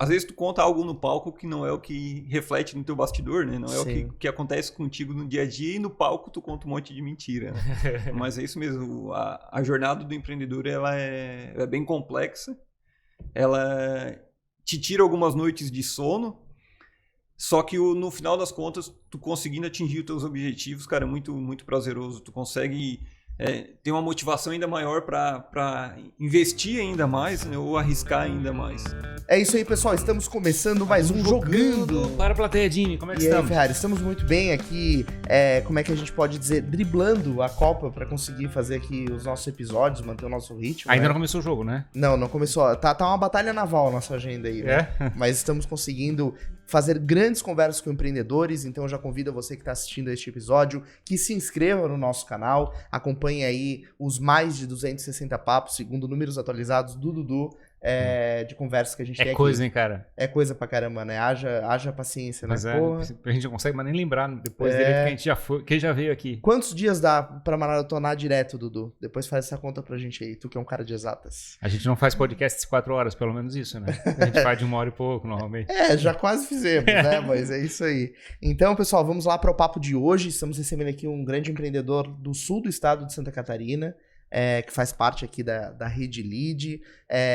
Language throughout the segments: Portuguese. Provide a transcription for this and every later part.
às vezes tu conta algo no palco que não é o que reflete no teu bastidor, né? Não é o que acontece contigo no dia a dia, e no palco tu conta um monte de mentira, né? Mas é isso mesmo, a jornada do empreendedor ela é bem complexa, ela te tira algumas noites de sono, só que no final das contas, tu conseguindo atingir os teus objetivos, cara, é muito, muito prazeroso, tu consegue... ter uma motivação ainda maior para investir ainda mais, né, ou arriscar ainda mais. É isso aí, pessoal. Estamos começando mais um Jogando para a plateia, Jimmy. Como é que e estamos? Aí, Ferrari, estamos muito bem aqui, como é que a gente pode dizer, driblando a Copa para conseguir fazer aqui os nossos episódios, manter o nosso ritmo. Ainda né? não começou o jogo, né? Não começou. Tá uma batalha naval a nossa agenda aí, né? Mas estamos conseguindo fazer grandes conversas com empreendedores, então eu já convido você que está assistindo a este episódio que se inscreva no nosso canal, acompanhe aí os mais de 260 papos, segundo números atualizados do Dudu, de conversas que a gente tem aqui. É coisa, hein, cara? É coisa pra caramba, né? Haja paciência, Mas né? Porra. A gente não consegue mais nem lembrar depois dele que a gente que já veio aqui. Quantos dias dá pra maratonar direto, Dudu? Depois faz essa conta pra gente aí, tu que é um cara de exatas. A gente não faz podcast de 4 horas, pelo menos isso, né? A gente faz de 1 hora e pouco, normalmente. Já quase fizemos, né? Mas é isso aí. Então, pessoal, vamos lá para o papo de hoje. Estamos recebendo aqui um grande empreendedor do sul do estado de Santa Catarina, que faz parte aqui da Rede Lead,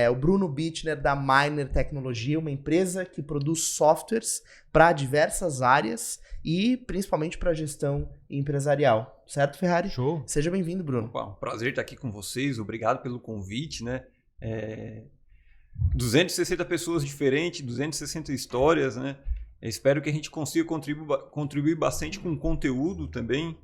o Bruno Bittner, da Miner Tecnologia, uma empresa que produz softwares para diversas áreas e principalmente para gestão empresarial. Certo, Ferrari? Show! Seja bem-vindo, Bruno. Opa, um prazer estar aqui com vocês, obrigado pelo convite, né? 260 pessoas diferentes, 260 histórias, né? Eu espero que a gente consiga contribuir bastante com conteúdo também.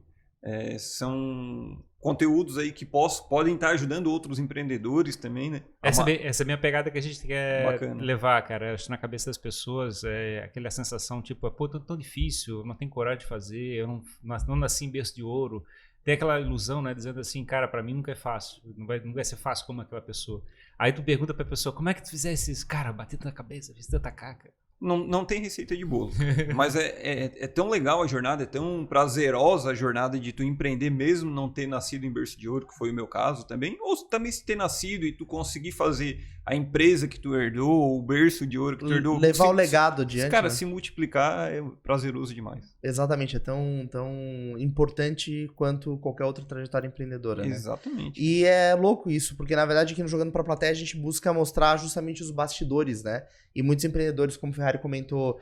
São conteúdos aí que podem estar ajudando outros empreendedores também, né? Essa é a minha pegada que a gente quer Bacana. levar, cara. Acho que na cabeça das pessoas aquela sensação tipo, pô, tão difícil, eu não tenho coragem de fazer, eu não nasci em berço de ouro. Tem aquela ilusão, né, dizendo assim, cara, pra mim nunca é fácil, não vai ser fácil como aquela pessoa. Aí tu pergunta pra pessoa, como é que tu fizesse isso? Cara, bati na cabeça, fiz tanta caca. Não tem receita de bolo, mas é tão legal a jornada, é tão prazerosa a jornada de tu empreender mesmo não ter nascido em berço de ouro, que foi o meu caso também, ou também se ter nascido e tu conseguir fazer a empresa que tu herdou, ou o berço de ouro que tu herdou. Levar o legado adiante. Cara, né? se multiplicar é prazeroso demais. Exatamente, é tão importante quanto qualquer outra trajetória empreendedora, né? Exatamente. E é louco isso, porque na verdade aqui no Jogando pra Plateia a gente busca mostrar justamente os bastidores, né? E muitos empreendedores, como o Ferrari comentou,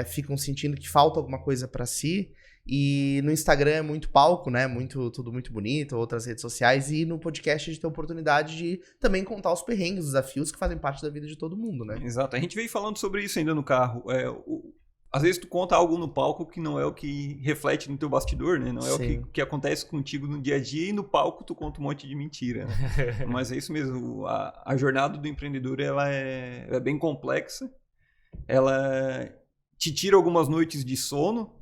ficam sentindo que falta alguma coisa pra si. E no Instagram é muito palco, né? Tudo muito bonito, outras redes sociais. E no podcast a gente tem a oportunidade de também contar os perrengues, os desafios que fazem parte da vida de todo mundo, né? Exato. A gente veio falando sobre isso ainda no carro. Às vezes tu conta algo no palco que não é o que reflete no teu bastidor, né? Não é o que acontece contigo no dia a dia, e no palco tu conta um monte de mentira, né? Mas é isso mesmo, a jornada do empreendedor ela é bem complexa, ela te tira algumas noites de sono,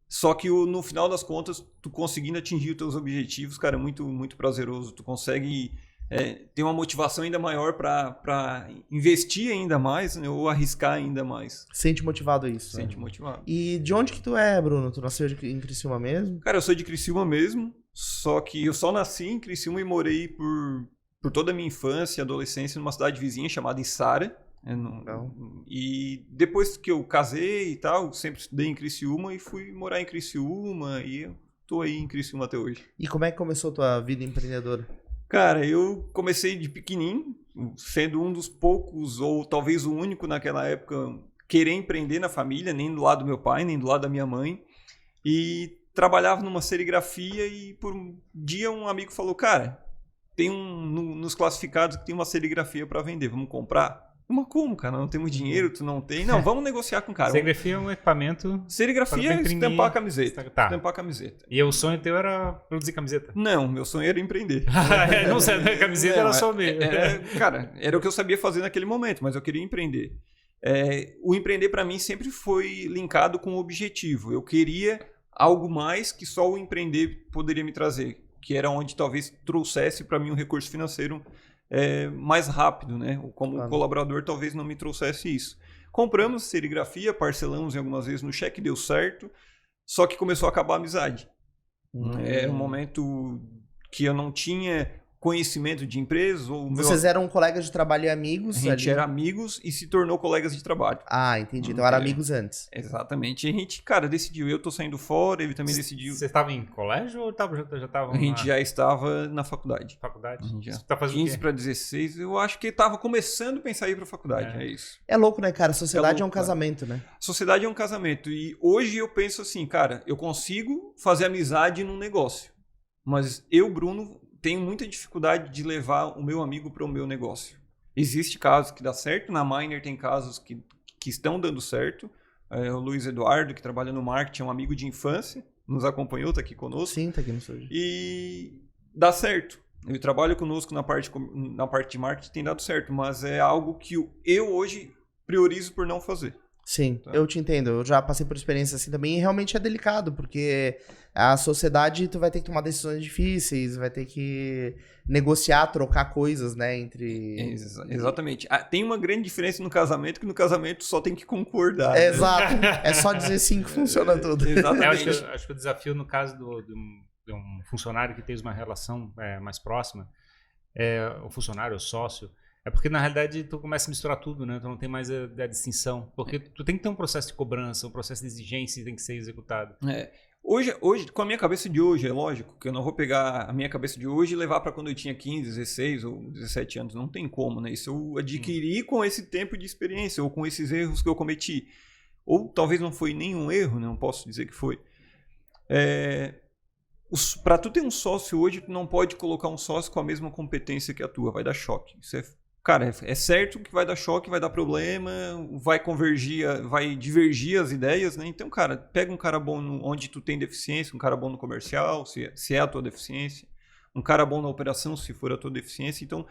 só que no final das contas, tu conseguindo atingir os teus objetivos, cara, é muito, muito prazeroso, tu consegue... ter uma motivação ainda maior para investir ainda mais, né, ou arriscar ainda mais. Sente motivado a isso. Sente motivado. E de onde que tu é, Bruno? Tu nasceu em Criciúma mesmo? Cara, eu sou de Criciúma mesmo, só que eu só nasci em Criciúma e morei por toda a minha infância e adolescência numa cidade vizinha chamada Içara. E depois que eu casei e tal, sempre estudei em Criciúma e fui morar em Criciúma, e eu tô aí em Criciúma até hoje. E como é que começou a tua vida empreendedora? Cara, eu comecei de pequenininho, sendo um dos poucos, ou talvez o único naquela época, querer empreender na família, nem do lado do meu pai, nem do lado da minha mãe. E trabalhava numa serigrafia e por um dia um amigo falou, cara, tem nos classificados que tem uma serigrafia para vender, vamos comprar? Mas como, cara? Não temos dinheiro, tu não tem? Não, vamos negociar com o cara. Serigrafia é um equipamento... Serigrafia é estampar a camiseta. Tá. Estampar a camiseta. E o sonho teu era produzir camiseta? Não, meu sonho era empreender. Não sei, a camiseta era só meio. Cara, era o que eu sabia fazer naquele momento, mas eu queria empreender. O empreender para mim sempre foi linkado com o objetivo. Eu queria algo mais que só o empreender poderia me trazer, que era onde talvez trouxesse para mim um recurso financeiro mais rápido, né? Como colaborador talvez não me trouxesse isso. Compramos serigrafia, parcelamos algumas vezes no cheque, deu certo, só que começou a acabar a amizade. Era um momento que eu não tinha conhecimento de empresas. Vocês eram colegas de trabalho e amigos? A gente era amigos e se tornou colegas de trabalho. Ah, entendi. Então eram amigos antes. Exatamente. E a gente, cara, decidiu. Eu tô saindo fora, ele também decidiu. Você estava em colégio ou já estava? A gente já estava na faculdade. Faculdade? Já. Você tá fazendo 15 para 16, eu acho que tava começando a pensar em ir pra faculdade, é isso. É louco, né, cara? A sociedade é um casamento, né? A sociedade é um casamento. E hoje eu penso assim, cara, eu consigo fazer amizade num negócio. Mas eu, Bruno, tenho muita dificuldade de levar o meu amigo para o meu negócio. Existe casos que dá certo, na Miner tem casos que estão dando certo. O Luiz Eduardo, que trabalha no marketing, é um amigo de infância, nos acompanhou, tá aqui conosco. Sim, tá aqui no estúdio. E dá certo. Ele trabalha conosco na parte de marketing, tem dado certo, mas é algo que eu hoje priorizo por não fazer. Sim, tá? Eu te entendo. Eu já passei por experiência assim também e realmente é delicado, porque a sociedade tu vai ter que tomar decisões difíceis, vai ter que negociar, trocar coisas, né, entre... Exatamente. Tem uma grande diferença no casamento, que no casamento só tem que concordar. Né? Exato. É só dizer sim que funciona tudo. Exatamente. Acho que o desafio no caso de um funcionário que tem uma relação mais próxima, o funcionário, o sócio, é porque, na realidade, tu começa a misturar tudo, né? Tu não tem mais a distinção. Porque tu tem que ter um processo de cobrança, um processo de exigência que tem que ser executado. Hoje, com a minha cabeça de hoje, é lógico que eu não vou pegar a minha cabeça de hoje e levar para quando eu tinha 15, 16 ou 17 anos. Não tem como, né? Isso eu adquiri com esse tempo de experiência ou com esses erros que eu cometi. Ou talvez não foi nenhum erro, né? Não posso dizer que foi. Para tu ter um sócio hoje, tu não pode colocar um sócio com a mesma competência que a tua. Vai dar choque. Isso Cara, é certo que vai dar choque, vai dar problema, vai divergir as ideias, né? Então, cara, pega um cara bom onde tu tem deficiência, um cara bom no comercial, se é a tua deficiência, um cara bom na operação, se for a tua deficiência. Então,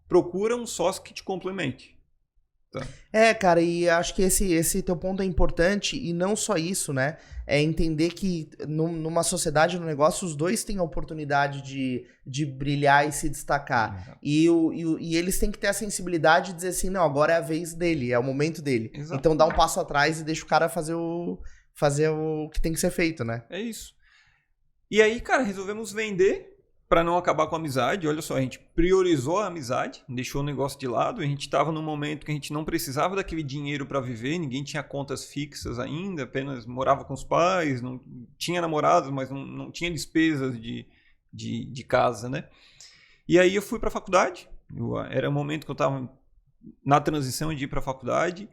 procura um sócio que te complemente. Tá. Cara, e acho que esse teu ponto é importante, e não só isso, né? É entender que numa sociedade, no negócio, os dois têm a oportunidade de brilhar e se destacar. Uhum. E eles têm que ter a sensibilidade de dizer assim, não, agora é a vez dele, é o momento dele. Exato. Então dá um passo atrás e deixa o cara fazer o que tem que ser feito, né? É isso. E aí, cara, resolvemos vender para não acabar com a amizade. Olha só, a gente priorizou a amizade, deixou o negócio de lado. A gente estava num momento que a gente não precisava daquele dinheiro para viver, ninguém tinha contas fixas ainda, apenas morava com os pais, não tinha namorados, mas não tinha despesas de casa, né? E aí eu fui para a faculdade, era o momento que eu estava na transição de ir para a faculdade,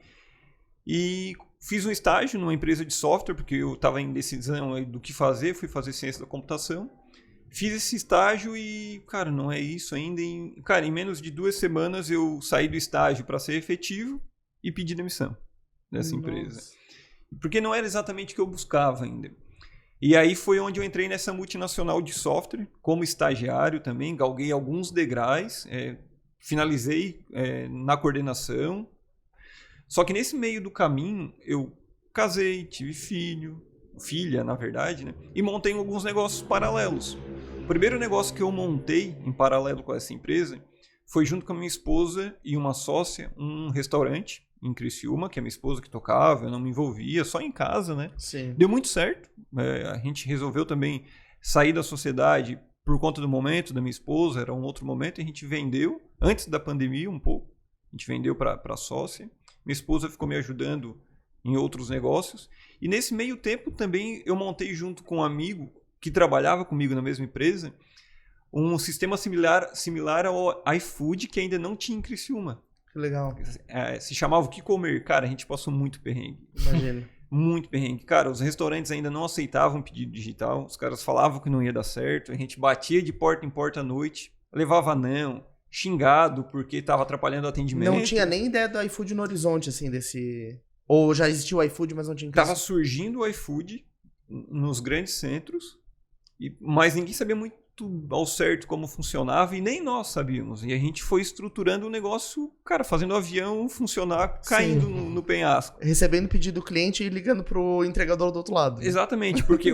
e fiz um estágio numa empresa de software, porque eu estava em decisão do que fazer, fui fazer ciência da computação. Fiz esse estágio e, cara, não é isso ainda. Em menos de 2 semanas eu saí do estágio para ser efetivo e pedi demissão dessa empresa. Porque não era exatamente o que eu buscava ainda. E aí foi onde eu entrei nessa multinacional de software, como estagiário também, galguei alguns degraus, finalizei na coordenação. Só que nesse meio do caminho eu casei, tive filha, na verdade, né? E montei alguns negócios paralelos. O primeiro negócio que eu montei em paralelo com essa empresa foi, junto com a minha esposa e uma sócia, um restaurante em Criciúma, que é minha esposa que tocava, eu não me envolvia, só em casa, né? Sim. Deu muito certo. A gente resolveu também sair da sociedade por conta do momento da minha esposa, era um outro momento, e a gente vendeu, antes da pandemia um pouco, a gente vendeu para a sócia. Minha esposa ficou me ajudando em outros negócios. E nesse meio tempo também eu montei, junto com um amigo que trabalhava comigo na mesma empresa, um sistema similar ao iFood, que ainda não tinha em Criciúma. Que legal. Se chamava o Que Comer. Cara, a gente passou muito perrengue. Imagina. Muito perrengue. Cara, os restaurantes ainda não aceitavam pedido digital. Os caras falavam que não ia dar certo. A gente batia de porta em porta à noite. Levava não. Xingado porque estava atrapalhando o atendimento. Não tinha nem ideia do iFood no horizonte, assim, desse... Ou já existia o iFood, mas não tinha... Tava surgindo o iFood nos grandes centros, mas ninguém sabia muito ao certo como funcionava, e nem nós sabíamos. E a gente foi estruturando o negócio, cara, fazendo o avião funcionar, caindo no penhasco. Recebendo pedido do cliente e ligando pro entregador do outro lado. Exatamente, porque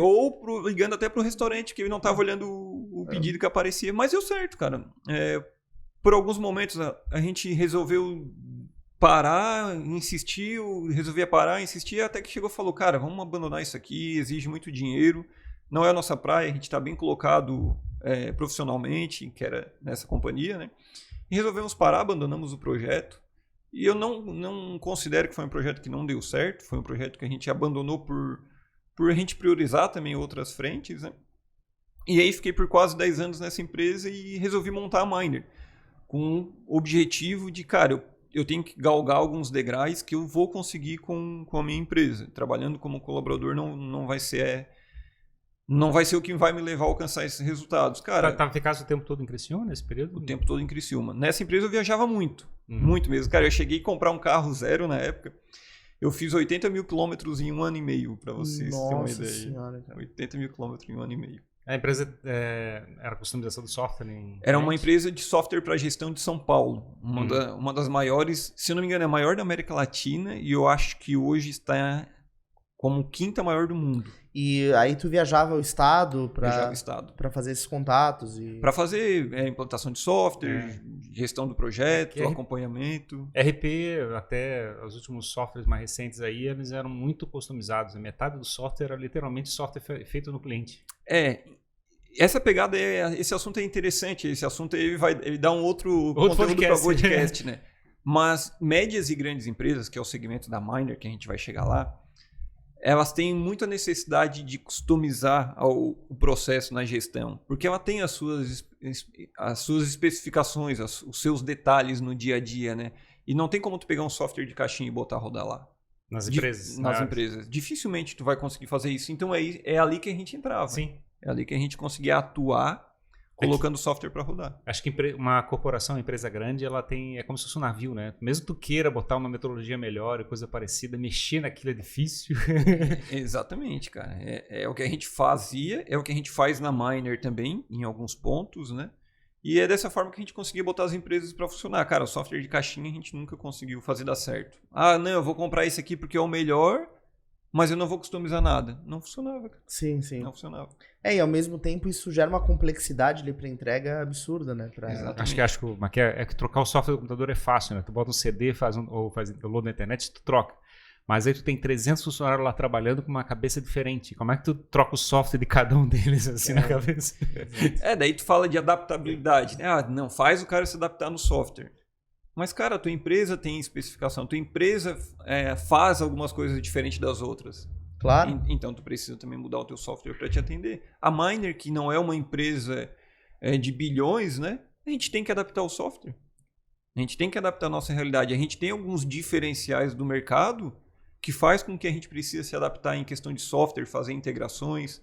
ligando até pro restaurante, que ele não tava olhando o pedido que aparecia. Mas deu certo, cara. Por alguns momentos a gente resolveu parar, resolvia parar, insistir, até que chegou e falou, cara, vamos abandonar isso aqui, exige muito dinheiro, não é a nossa praia, a gente está bem colocado profissionalmente, que era nessa companhia, né? E resolvemos parar, abandonamos o projeto. E eu não considero que foi um projeto que não deu certo, foi um projeto que a gente abandonou por a gente priorizar também outras frentes, né? E aí fiquei por quase 10 anos nessa empresa e resolvi montar a Miner, com o objetivo de, cara, eu tenho que galgar alguns degraus que eu vou conseguir com a minha empresa. Trabalhando como colaborador não vai ser o que vai me levar a alcançar esses resultados. Cara, Tava ficado o tempo todo em Criciúma nesse período? O tempo todo em Criciúma. Nessa empresa eu viajava muito, muito mesmo. Cara, eu cheguei a comprar um carro zero na época. Eu fiz 80 mil quilômetros em 1 ano e meio, para vocês terem uma ideia. Senhora, cara. 80 mil quilômetros em 1 ano e meio. A empresa era customização do software? Era uma empresa de software para gestão de São Paulo. Uma das maiores, se eu não me engano, é a maior da América Latina e eu acho que hoje está como 5ª maior do mundo. E aí tu viajava o estado Estado. para fazer esses contatos? Para fazer implantação de software, gestão do projeto, acompanhamento. RP, até os últimos softwares mais recentes aí, eles eram muito customizados. A metade do software era literalmente software feito no cliente. Essa pegada, esse assunto é interessante. Esse assunto ele dá um outro conteúdo para podcast, né? Mas médias e grandes empresas, que é o segmento da Miner, que a gente vai chegar lá, elas têm muita necessidade de customizar o processo na gestão, porque ela tem as suas especificações, os seus detalhes no dia a dia, né? E não tem como tu pegar um software de caixinha e botar rodar lá. Nas empresas. Nas empresas. Dificilmente tu vai conseguir fazer isso. Então é ali que a gente entrava. Sim. É ali que a gente conseguia atuar colocando software para rodar. Acho que uma corporação, uma empresa grande, ela tem, é como se fosse um navio, né? Mesmo que tu queira botar uma metodologia melhor e coisa parecida, mexer naquilo é difícil. Exatamente, cara. É o que a gente fazia, é o que a gente faz na Miner também, em alguns pontos, né? E é dessa forma que a gente conseguia botar as empresas para funcionar. Cara, o software de caixinha a gente nunca conseguiu fazer dar certo. Ah, não, eu vou comprar esse aqui porque é o melhor, mas eu não vou customizar nada. Não funcionava, cara. Sim, sim. Não funcionava. E ao mesmo tempo isso gera uma complexidade ali pra entrega absurda, né? Acho que trocar o software do computador é fácil, né? Tu bota um CD, faz download na internet, tu troca. Mas aí tu tem 300 funcionários lá trabalhando com uma cabeça diferente. Como é que tu troca o software de cada um deles assim na cabeça? Daí tu fala de adaptabilidade, né? Ah, não, faz o cara se adaptar no software. Mas, cara, a tua empresa tem especificação, a tua empresa faz algumas coisas diferentes das outras. Claro. Então, tu precisa também mudar o teu software para te atender. A Miner, que não é uma empresa de bilhões, né? A gente tem que adaptar o software. A gente tem que adaptar a nossa realidade. A gente tem alguns diferenciais do mercado que faz com que a gente precise se adaptar em questão de software, fazer integrações,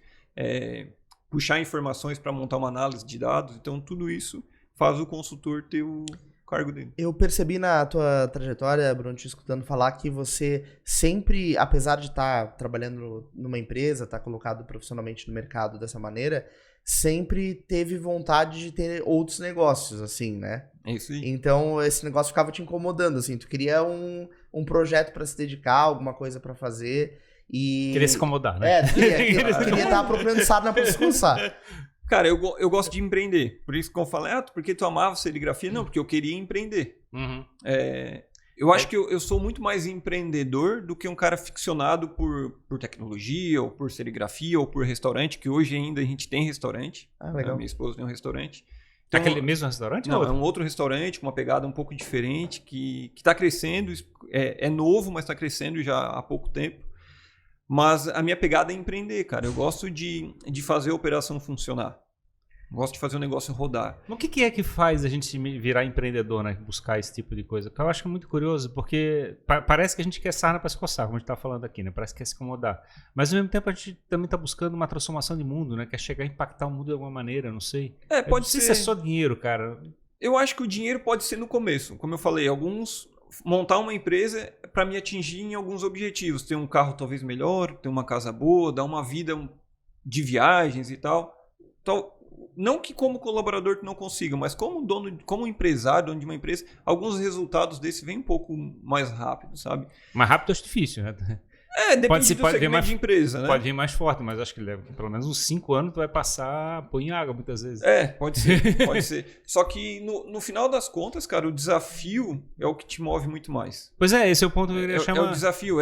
puxar informações para montar uma análise de dados. Então, tudo isso faz o consultor ter o cargo dele. Eu percebi na tua trajetória, Bruno, te escutando falar que você sempre, apesar de estar trabalhando numa empresa, estar colocado profissionalmente no mercado dessa maneira, sempre teve vontade de ter outros negócios, assim, né? É isso aí. Então, esse negócio ficava te incomodando, assim. Tu queria um projeto para se dedicar, alguma coisa para fazer e... Queria se incomodar, né? Queria estar procurando sarna para se coçar. Cara, eu gosto de empreender. Por isso que eu falei, porque tu amava serigrafia? Não, porque eu queria empreender. Uhum. Eu acho que eu sou muito mais empreendedor do que um cara ficcionado por tecnologia, ou por serigrafia, ou por restaurante, que hoje ainda a gente tem restaurante. Legal. Minha esposa tem um restaurante. Então, aquele mesmo restaurante? Não, é um outro restaurante com uma pegada um pouco diferente, que está crescendo, é novo, mas está crescendo já há pouco tempo. Mas a minha pegada é empreender, cara. Eu gosto de fazer a operação funcionar. Gosto de fazer o negócio rodar. O que é que faz a gente virar empreendedor, né? Buscar esse tipo de coisa? Eu acho muito curioso, porque parece que a gente quer sarna para se coçar, como a gente está falando aqui, né? Parece que quer se incomodar. Mas ao mesmo tempo a gente também está buscando uma transformação de mundo, né? Quer chegar a impactar o mundo de alguma maneira, não sei. Pode ser. Se é só dinheiro, cara. Eu acho que o dinheiro pode ser no começo. Como eu falei, montar uma empresa para me atingir em alguns objetivos. Ter um carro talvez melhor, ter uma casa boa, dar uma vida de viagens e tal. Então, não que como colaborador tu não consiga, mas como empresário, dono de uma empresa, alguns resultados desse vêm um pouco mais rápido, sabe? Mais rápido é difícil, né? Depende do segmento de empresa, né? Pode vir mais forte, mas acho que pelo menos uns 5 anos tu vai passar põe em água muitas vezes. Pode ser, pode ser. Só que no final das contas, cara, o desafio é o que te move muito mais. Pois esse é o ponto que eu queria chamar. É o desafio,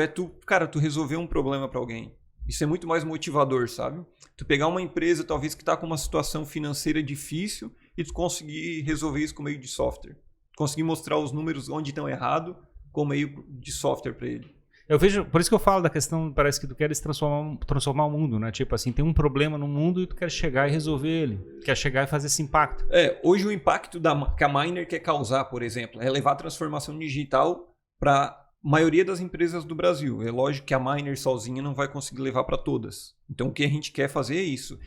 tu resolver um problema para alguém. Isso é muito mais motivador, sabe? Tu pegar uma empresa, talvez, que está com uma situação financeira difícil e tu conseguir resolver isso com meio de software. Conseguir mostrar os números onde estão errados com meio de software para ele. Eu vejo, por isso que eu falo da questão, parece que tu queres transformar o mundo, né? Tipo assim, tem um problema no mundo e tu quer chegar e resolver ele. Quer chegar e fazer esse impacto. Hoje o impacto que a Miner quer causar, por exemplo, é levar a transformação digital para a maioria das empresas do Brasil. É lógico que a Miner sozinha não vai conseguir levar para todas. Então o que a gente quer fazer é isso.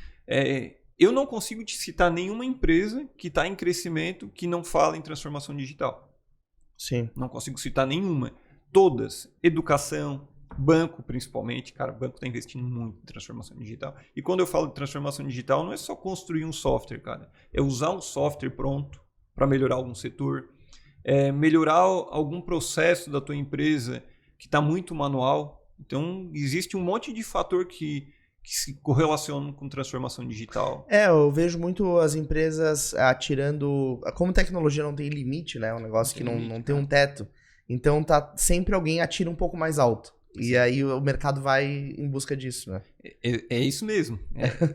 Eu não consigo te citar nenhuma empresa que está em crescimento que não fala em transformação digital. Sim. Não consigo citar nenhuma. Todas. Educação, banco principalmente. Cara, o banco está investindo muito em transformação digital. E quando eu falo de transformação digital, não é só construir um software, cara. É usar um software pronto para melhorar algum setor. Melhorar algum processo da tua empresa que está muito manual. Então, existe um monte de fator que se correlacionam com transformação digital. Eu vejo muito as empresas atirando... Como tecnologia não tem limite, né? É um negócio que não tem um teto. Então, sempre alguém atira um pouco mais alto. Sim. E aí o mercado vai em busca disso, né? É isso mesmo.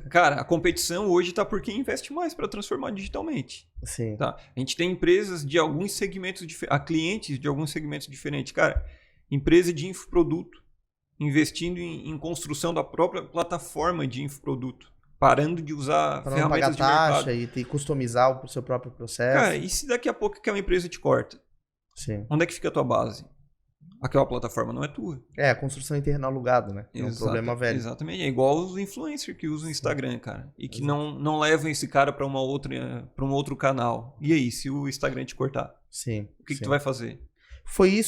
Cara, a competição hoje está por quem investe mais para transformar digitalmente. Sim. Tá? A gente tem empresas de alguns segmentos clientes de alguns segmentos diferentes. Cara, empresa de infoproduto investindo em construção da própria plataforma de infoproduto, parando de usar pra ferramentas de mercado. Não pagar taxa e customizar o seu próprio processo. Cara, e se daqui a pouco que uma empresa te corta? Sim. Onde é que fica a tua base? Aquela plataforma não é tua. A construção interna alugada, né? É um problema velho. Exatamente. É igual os influencers que usam o Instagram, cara. E que não levam esse cara para um outro canal. E aí, se o Instagram te cortar? Sim. O que tu vai fazer? Foi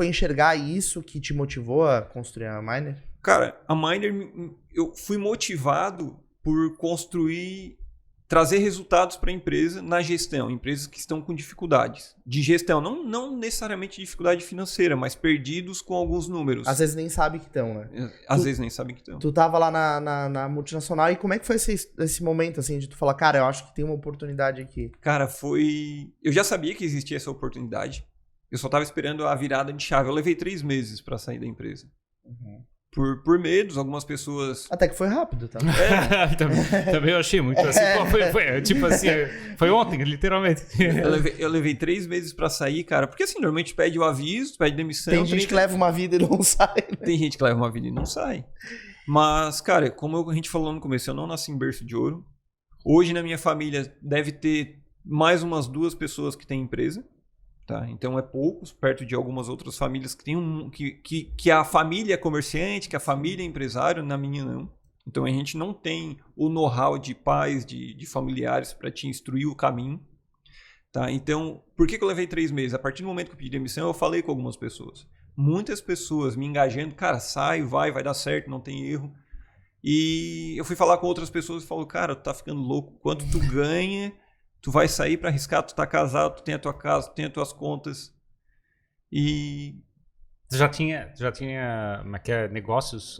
enxergar isso que te motivou a construir a Miner? Cara, a Miner, eu fui motivado por trazer resultados para a empresa na gestão. Empresas que estão com dificuldades de gestão. Não necessariamente dificuldade financeira, mas perdidos com alguns números. Às vezes nem sabe que estão, né? Às vezes nem sabem que estão. Tu tava lá na multinacional e como é que foi esse momento, assim, de tu falar, cara, eu acho que tem uma oportunidade aqui? Cara, eu já sabia que existia essa oportunidade. Eu só tava esperando a virada de chave. Eu levei 3 meses para sair da empresa. Uhum. Por medos, algumas pessoas... Até que foi rápido, tá? Também eu achei muito assim. Foi tipo assim, foi ontem, literalmente. Eu levei 3 meses pra sair, cara. Porque assim, normalmente pede o aviso, pede demissão. Tem gente que leva uma vida e não sai, né? Tem gente que leva uma vida e não sai. Mas, cara, como a gente falou no começo, eu não nasci em berço de ouro. Hoje na minha família deve ter mais umas 2 pessoas que têm empresa. Tá? Então é poucos, perto de algumas outras famílias que tem que a família é comerciante, que a família é empresário, na minha não. Então a gente não tem o know-how de pais, de familiares para te instruir o caminho. Tá? Então, por que eu levei 3 meses? A partir do momento que eu pedi demissão, eu falei com algumas pessoas. Muitas pessoas me engajando, cara, sai, vai dar certo, não tem erro. E eu fui falar com outras pessoas e falo, cara, tu tá ficando louco, quanto tu ganha... Tu vai sair para arriscar, tu tá casado, tu tem a tua casa, tu tem as tuas contas. E... Tu já tinha negócios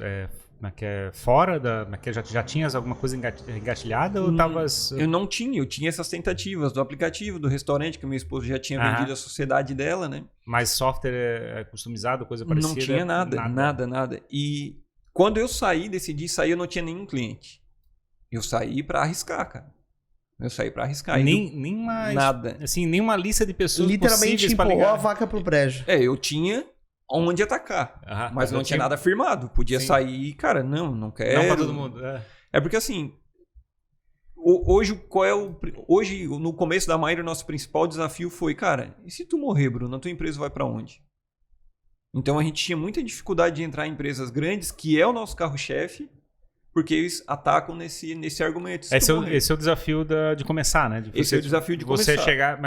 fora da... Já tinhas alguma coisa engatilhada ou tavas... Eu não tinha, eu tinha essas tentativas do aplicativo, do restaurante, que a minha esposa já tinha vendido a sociedade dela, né? Mas software customizado, coisa parecida? Não tinha nada. E quando eu decidi sair, eu não tinha nenhum cliente. Eu saí para arriscar, cara. Eu saí pra arriscar. Nada. Assim, nenhuma lista de pessoas literalmente empurrou a vaca pro brejo. Eu tinha onde atacar. Mas não tinha nada firmado. Podia sair, cara, não quero. Não pra todo mundo. É porque assim, hoje, no começo da Miner, nosso principal desafio foi, cara, e se tu morrer, Bruno, a tua empresa vai pra onde? Então a gente tinha muita dificuldade de entrar em empresas grandes, que é o nosso carro-chefe, porque eles atacam nesse argumento. Esse é o desafio de começar, né? Esse é o desafio de começar. Você chegar...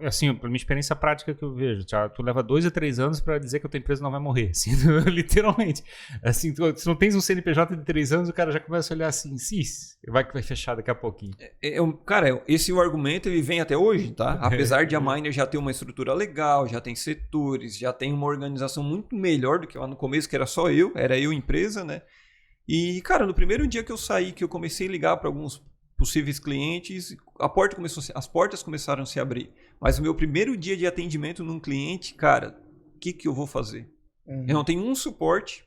Assim, pela minha experiência prática que eu vejo, tu leva 2 a 3 anos para dizer que a tua empresa não vai morrer. Assim, literalmente. Assim, se não tens um CNPJ de 3 anos, o cara já começa a olhar assim, vai fechar daqui a pouquinho. Cara, esse argumento ele vem até hoje, tá? Apesar de a Miner já ter uma estrutura legal, já tem setores, já tem uma organização muito melhor do que lá no começo, que era eu empresa, né? E, cara, no primeiro dia que eu saí, que eu comecei a ligar para alguns possíveis clientes, as portas começaram a se abrir. Mas o meu primeiro dia de atendimento num cliente, cara, o que eu vou fazer? Eu não tenho um suporte,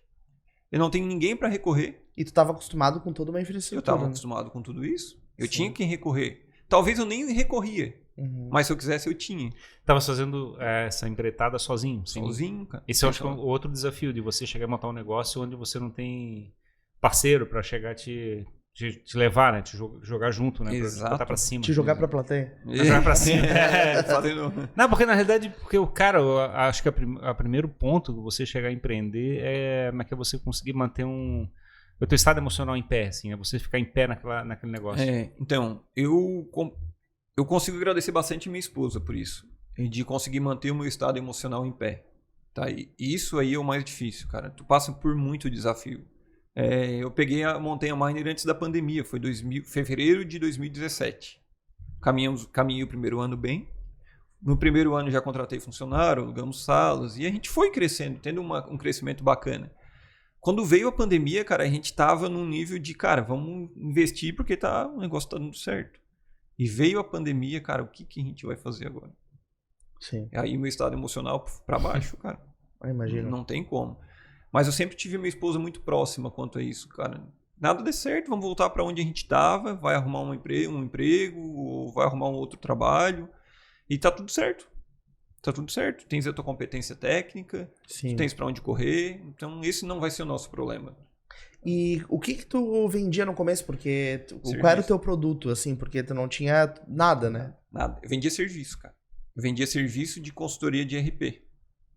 eu não tenho ninguém para recorrer, E tu estava acostumado com toda uma infraestrutura. Eu estava acostumado com tudo isso. Eu tinha que recorrer. Talvez eu nem recorria. Mas se eu quisesse, eu tinha. Tava fazendo essa empreitada sozinho. Sozinho, cara. Esse eu acho que é o outro desafio de você chegar a montar um negócio onde você não tem parceiro para chegar te levar, né? Te jogar junto, né? Exato. Pra botar pra cima. Te jogar pra plateia. Jogar pra cima. Fazendo... Não, porque na realidade, o cara, eu acho que o primeiro ponto que você chegar a empreender é você conseguir manter o teu estado emocional em pé, assim, né? Você ficar em pé naquele negócio. Então, eu consigo agradecer bastante minha esposa por isso. De conseguir manter o meu estado emocional em pé. Tá? E isso aí é o mais difícil, cara. Tu passa por muito desafio. Eu montei a Miner antes da pandemia. Foi fevereiro de 2017. Caminhei o primeiro ano bem. No primeiro ano já contratei funcionário, alugamos salas. E a gente foi crescendo, tendo um crescimento bacana. Quando veio a pandemia, cara, a gente tava num nível de, cara, vamos investir porque o negócio tá dando certo. E veio a pandemia, cara, o que a gente vai fazer agora? Sim. Aí meu estado emocional pra baixo, cara. Imagina. Não tem como. Mas eu sempre tive minha esposa muito próxima quanto a isso, cara. Nada deu certo, vamos voltar para onde a gente estava, vai arrumar um emprego, ou vai arrumar um outro trabalho. E tá tudo certo. Tá tudo certo. Tens a tua competência técnica, tu tens para onde correr. Então esse não vai ser o nosso problema. E o que tu vendia no começo? Porque qual era o teu produto, assim? Porque tu não tinha nada, né? Nada. Eu vendia serviço, cara. Eu vendia serviço de consultoria de RP.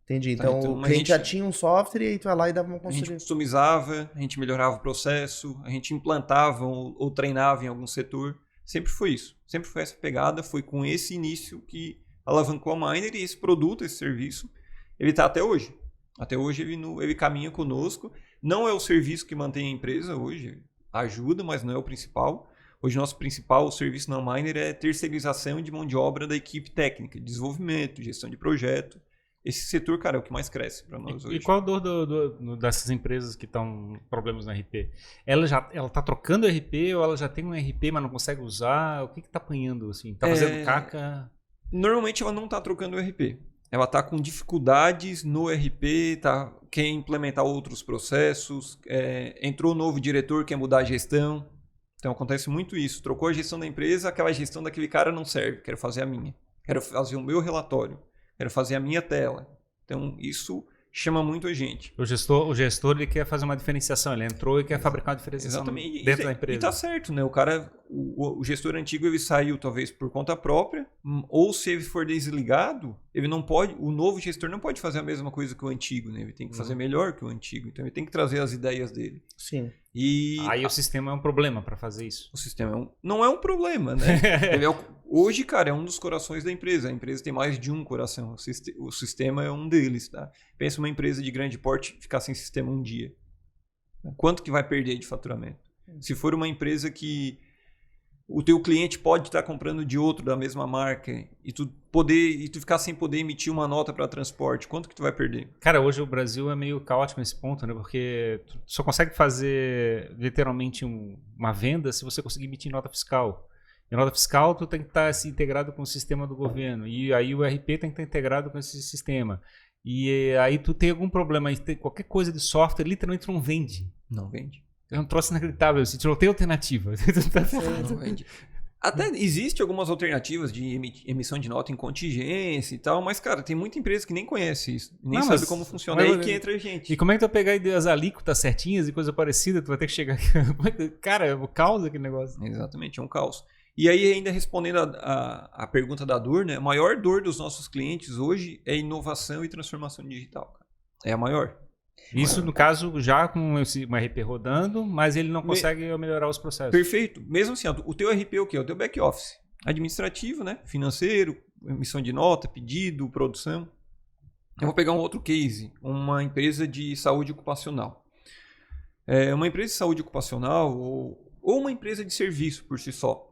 Entendi. Então o cliente já tinha um software e aí tu ia lá e dava uma consultoria. A gente customizava, a gente melhorava o processo, a gente implantava ou treinava em algum setor. Sempre foi isso. Sempre foi essa pegada. Foi com esse início que alavancou a Miner e esse produto, esse serviço, ele está até hoje. Até hoje ele caminha conosco. Não é o serviço que mantém a empresa hoje, ajuda, mas não é o principal. Hoje nosso principal serviço na Miner é terceirização de mão de obra da equipe técnica, desenvolvimento, gestão de projeto. Esse setor, cara, é o que mais cresce para nós hoje. E qual a dor dessas empresas que estão com problemas no RP? Ela está trocando RP ou ela já tem um RP, mas não consegue usar? O que está apanhando? Assim? Está fazendo caca? Normalmente ela não está trocando o RP. Ela está com dificuldades no RP, quer implementar outros processos, entrou um novo diretor, quer mudar a gestão. Então acontece muito isso. Trocou a gestão da empresa, aquela gestão daquele cara não serve, quero fazer a minha. Quero fazer o meu relatório. Quero fazer a minha tela. Então, isso chama muito a gente. O gestor ele quer fazer uma diferenciação. Ele entrou e quer fabricar uma diferenciação dentro da empresa. E tá certo, né? O gestor antigo, ele saiu talvez por conta própria, ou se ele for desligado, ele não pode, o novo gestor não pode fazer a mesma coisa que o antigo, né? Ele tem que fazer melhor que o antigo. Então, ele tem que trazer as ideias dele. Sim. Aí o sistema é um problema para fazer isso. O sistema não é um problema, né? Hoje, cara, é um dos corações da empresa. A empresa tem mais de um coração. O sistema é um deles, tá? Pensa uma empresa de grande porte ficar sem sistema um dia. Quanto que vai perder de faturamento? Se for uma empresa que o teu cliente pode estar comprando de outro da mesma marca e tu ficar sem poder emitir uma nota para transporte, quanto que tu vai perder? Cara, hoje o Brasil é meio caótico nesse ponto, né? Porque tu só consegue fazer literalmente uma venda se você conseguir emitir nota fiscal. E nota fiscal tu tem que estar assim, integrado com o sistema do governo. E aí o RP tem que estar integrado com esse sistema. E aí tu tem algum problema, qualquer coisa de software literalmente não vende. Não vende. É um troço inacreditável, assim, tu não tem alternativa. Não vende. Até existe algumas alternativas de emissão de nota em contingência e tal, mas, cara, tem muita empresa que nem conhece isso, nem sabe como funciona, aí que entra a gente. E como é que tu vai pegar as alíquotas certinhas e coisa parecida, tu vai ter que chegar aqui. Cara, é um caos aquele negócio. Exatamente, é um caos. E aí, ainda respondendo a pergunta da dor, né? A maior dor dos nossos clientes hoje é inovação e transformação digital. Cara. É a maior. Isso, no caso, já com um RP rodando, mas ele não consegue melhorar os processos. Perfeito. Mesmo assim, o teu RP é o quê? É o teu back-office. Administrativo, né? Financeiro, emissão de nota, pedido, produção. Eu vou pegar um outro case. Uma empresa de saúde ocupacional. Uma empresa de saúde ocupacional ou uma empresa de serviço por si só.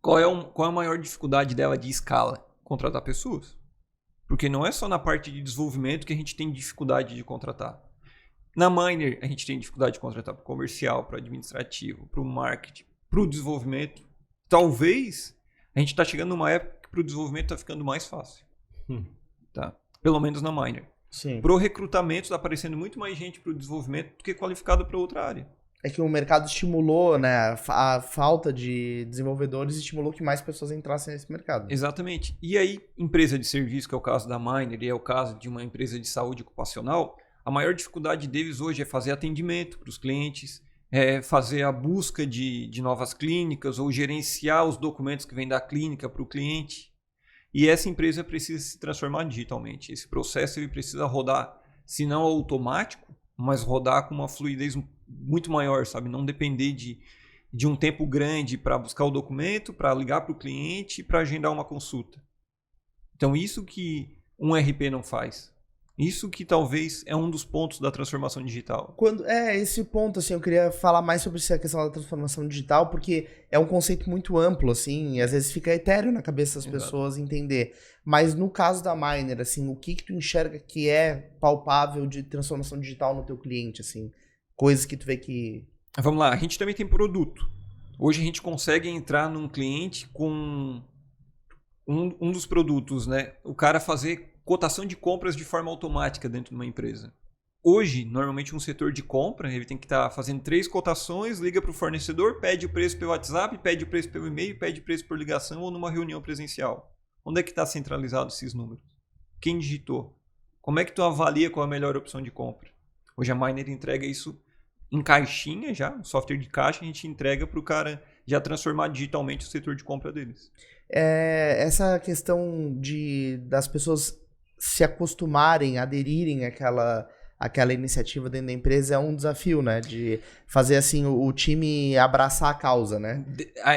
Qual é a maior dificuldade dela de escala? Contratar pessoas. Porque não é só na parte de desenvolvimento que a gente tem dificuldade de contratar. Na Miner, a gente tem dificuldade de contratar para o comercial, para o administrativo, para o marketing, para o desenvolvimento. Talvez a gente está chegando numa época que para o desenvolvimento está ficando mais fácil. Tá? Pelo menos na Miner. Para o recrutamento está aparecendo muito mais gente para o desenvolvimento do que qualificado para outra área. é que o mercado estimulou, né, a falta de desenvolvedores estimulou que mais pessoas entrassem nesse mercado. Exatamente. E aí, empresa de serviço, que é o caso da Miner e é o caso de uma empresa de saúde ocupacional, a maior dificuldade deles hoje é fazer atendimento para os clientes, fazer a busca de novas clínicas ou gerenciar os documentos que vêm da clínica para o cliente. E essa empresa precisa se transformar digitalmente. Esse processo ele precisa rodar, se não automático, mas rodar com uma fluidez muito maior, sabe? Não depender de um tempo grande para buscar o documento, para ligar para o cliente, para agendar uma consulta. Então, isso que um RP não faz. Isso que talvez é um dos pontos da transformação digital. Esse ponto, assim, eu queria falar mais sobre essa questão da transformação digital, porque é um conceito muito amplo, assim, e às vezes fica etéreo na cabeça das pessoas entender. Mas no caso da Miner, assim, o que tu enxerga que é palpável de transformação digital no teu cliente, assim? Coisas que tu vê que... Vamos lá, a gente também tem produto. Hoje a gente consegue entrar num cliente com um dos produtos, né? O cara fazer cotação de compras de forma automática dentro de uma empresa. Hoje, normalmente um setor de compra, ele tem que estar fazendo 3 cotações, liga para o fornecedor, pede o preço pelo WhatsApp, pede o preço pelo e-mail, pede o preço por ligação ou numa reunião presencial. Onde é que está centralizado esses números? Quem digitou? Como é que tu avalia qual é a melhor opção de compra? Hoje a Miner entrega isso em caixinha já, um software de caixa, a gente entrega para o cara já transformar digitalmente o setor de compra deles. Essa questão das pessoas se acostumarem, aderirem àquela iniciativa dentro da empresa é um desafio, né? De fazer assim o time abraçar a causa, né?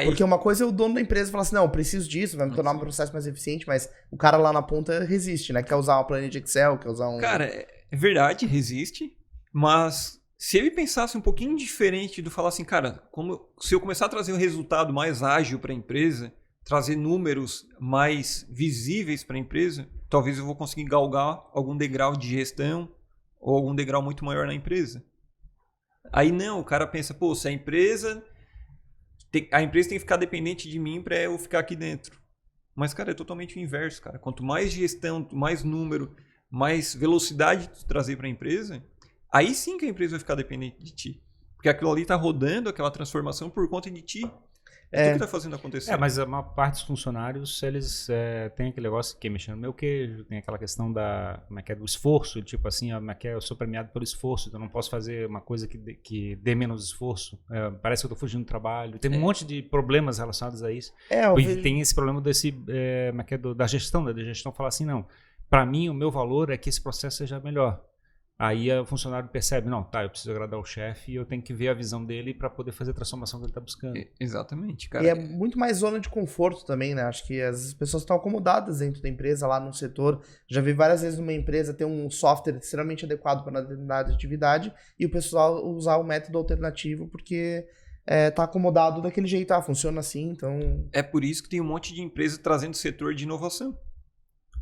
Porque uma coisa é o dono da empresa falar assim, não, eu preciso disso, vai me tornar um processo mais eficiente, mas o cara lá na ponta resiste, né? Quer usar uma planilha de Excel, quer usar um... Cara, é verdade, resiste, mas se ele pensasse um pouquinho diferente do falar assim, cara, se eu começar a trazer um resultado mais ágil para a empresa, trazer números mais visíveis para a empresa, talvez eu vou conseguir galgar algum degrau de gestão ou algum degrau muito maior na empresa. Aí não, o cara pensa, pô, se a empresa tem que ficar dependente de mim para eu ficar aqui dentro. Mas, cara, é totalmente o inverso, cara. Quanto mais gestão, mais número, mais velocidade tu trazer para a empresa, aí sim que a empresa vai ficar dependente de ti. Porque aquilo ali está rodando, aquela transformação por conta de ti. Tu que está fazendo acontecer. Mas a maior parte dos funcionários, eles têm aquele negócio que mexendo no meu queijo, tem aquela questão do esforço, tipo assim, eu sou premiado pelo esforço, então eu não posso fazer uma coisa que dê menos esforço. Parece que eu estou fugindo do trabalho. Tem um monte de problemas relacionados a isso. Tem esse problema da gestão, da gestão falar assim, não, para mim o meu valor é que esse processo seja melhor. Aí o funcionário percebe, não, eu preciso agradar o chefe e eu tenho que ver a visão dele para poder fazer a transformação que ele está buscando. Exatamente, cara. E é muito mais zona de conforto também, né? Acho que as pessoas estão acomodadas dentro da empresa, lá no setor. Já vi várias vezes uma empresa ter um software extremamente adequado para determinada atividade e o pessoal usar o método alternativo porque tá acomodado daquele jeito, funciona assim, então... É por isso que tem um monte de empresa trazendo setor de inovação.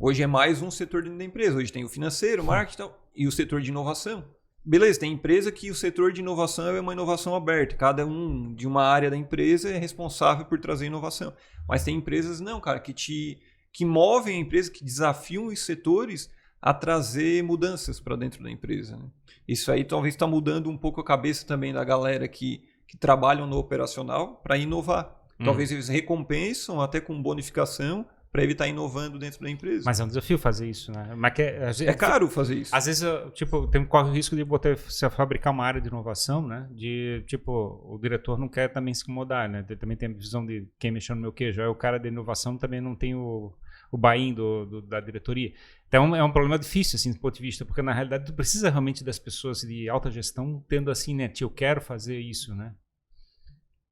Hoje é mais um setor dentro da empresa. Hoje tem o financeiro, o marketing e o setor de inovação. Beleza, tem empresa que o setor de inovação é uma inovação aberta. Cada um de uma área da empresa é responsável por trazer inovação. Mas tem empresas, não, cara, que movem a empresa, que desafiam os setores a trazer mudanças para dentro da empresa. Né? Isso aí talvez está mudando um pouco a cabeça também da galera que trabalham no operacional para inovar. Talvez eles recompensam até com bonificação para ele estar inovando dentro da empresa. Mas é um desafio fazer isso, né? Mas é caro fazer isso. Às vezes, corre o risco de você fabricar uma área de inovação, né? O diretor não quer também se incomodar, né? Também tem a visão de quem mexeu no meu queijo. Aí o cara da inovação também não tem o buy-in da diretoria. Então é um problema difícil, assim, do ponto de vista, porque na realidade tu precisa realmente das pessoas de alta gestão tendo assim, né? Eu quero fazer isso, né?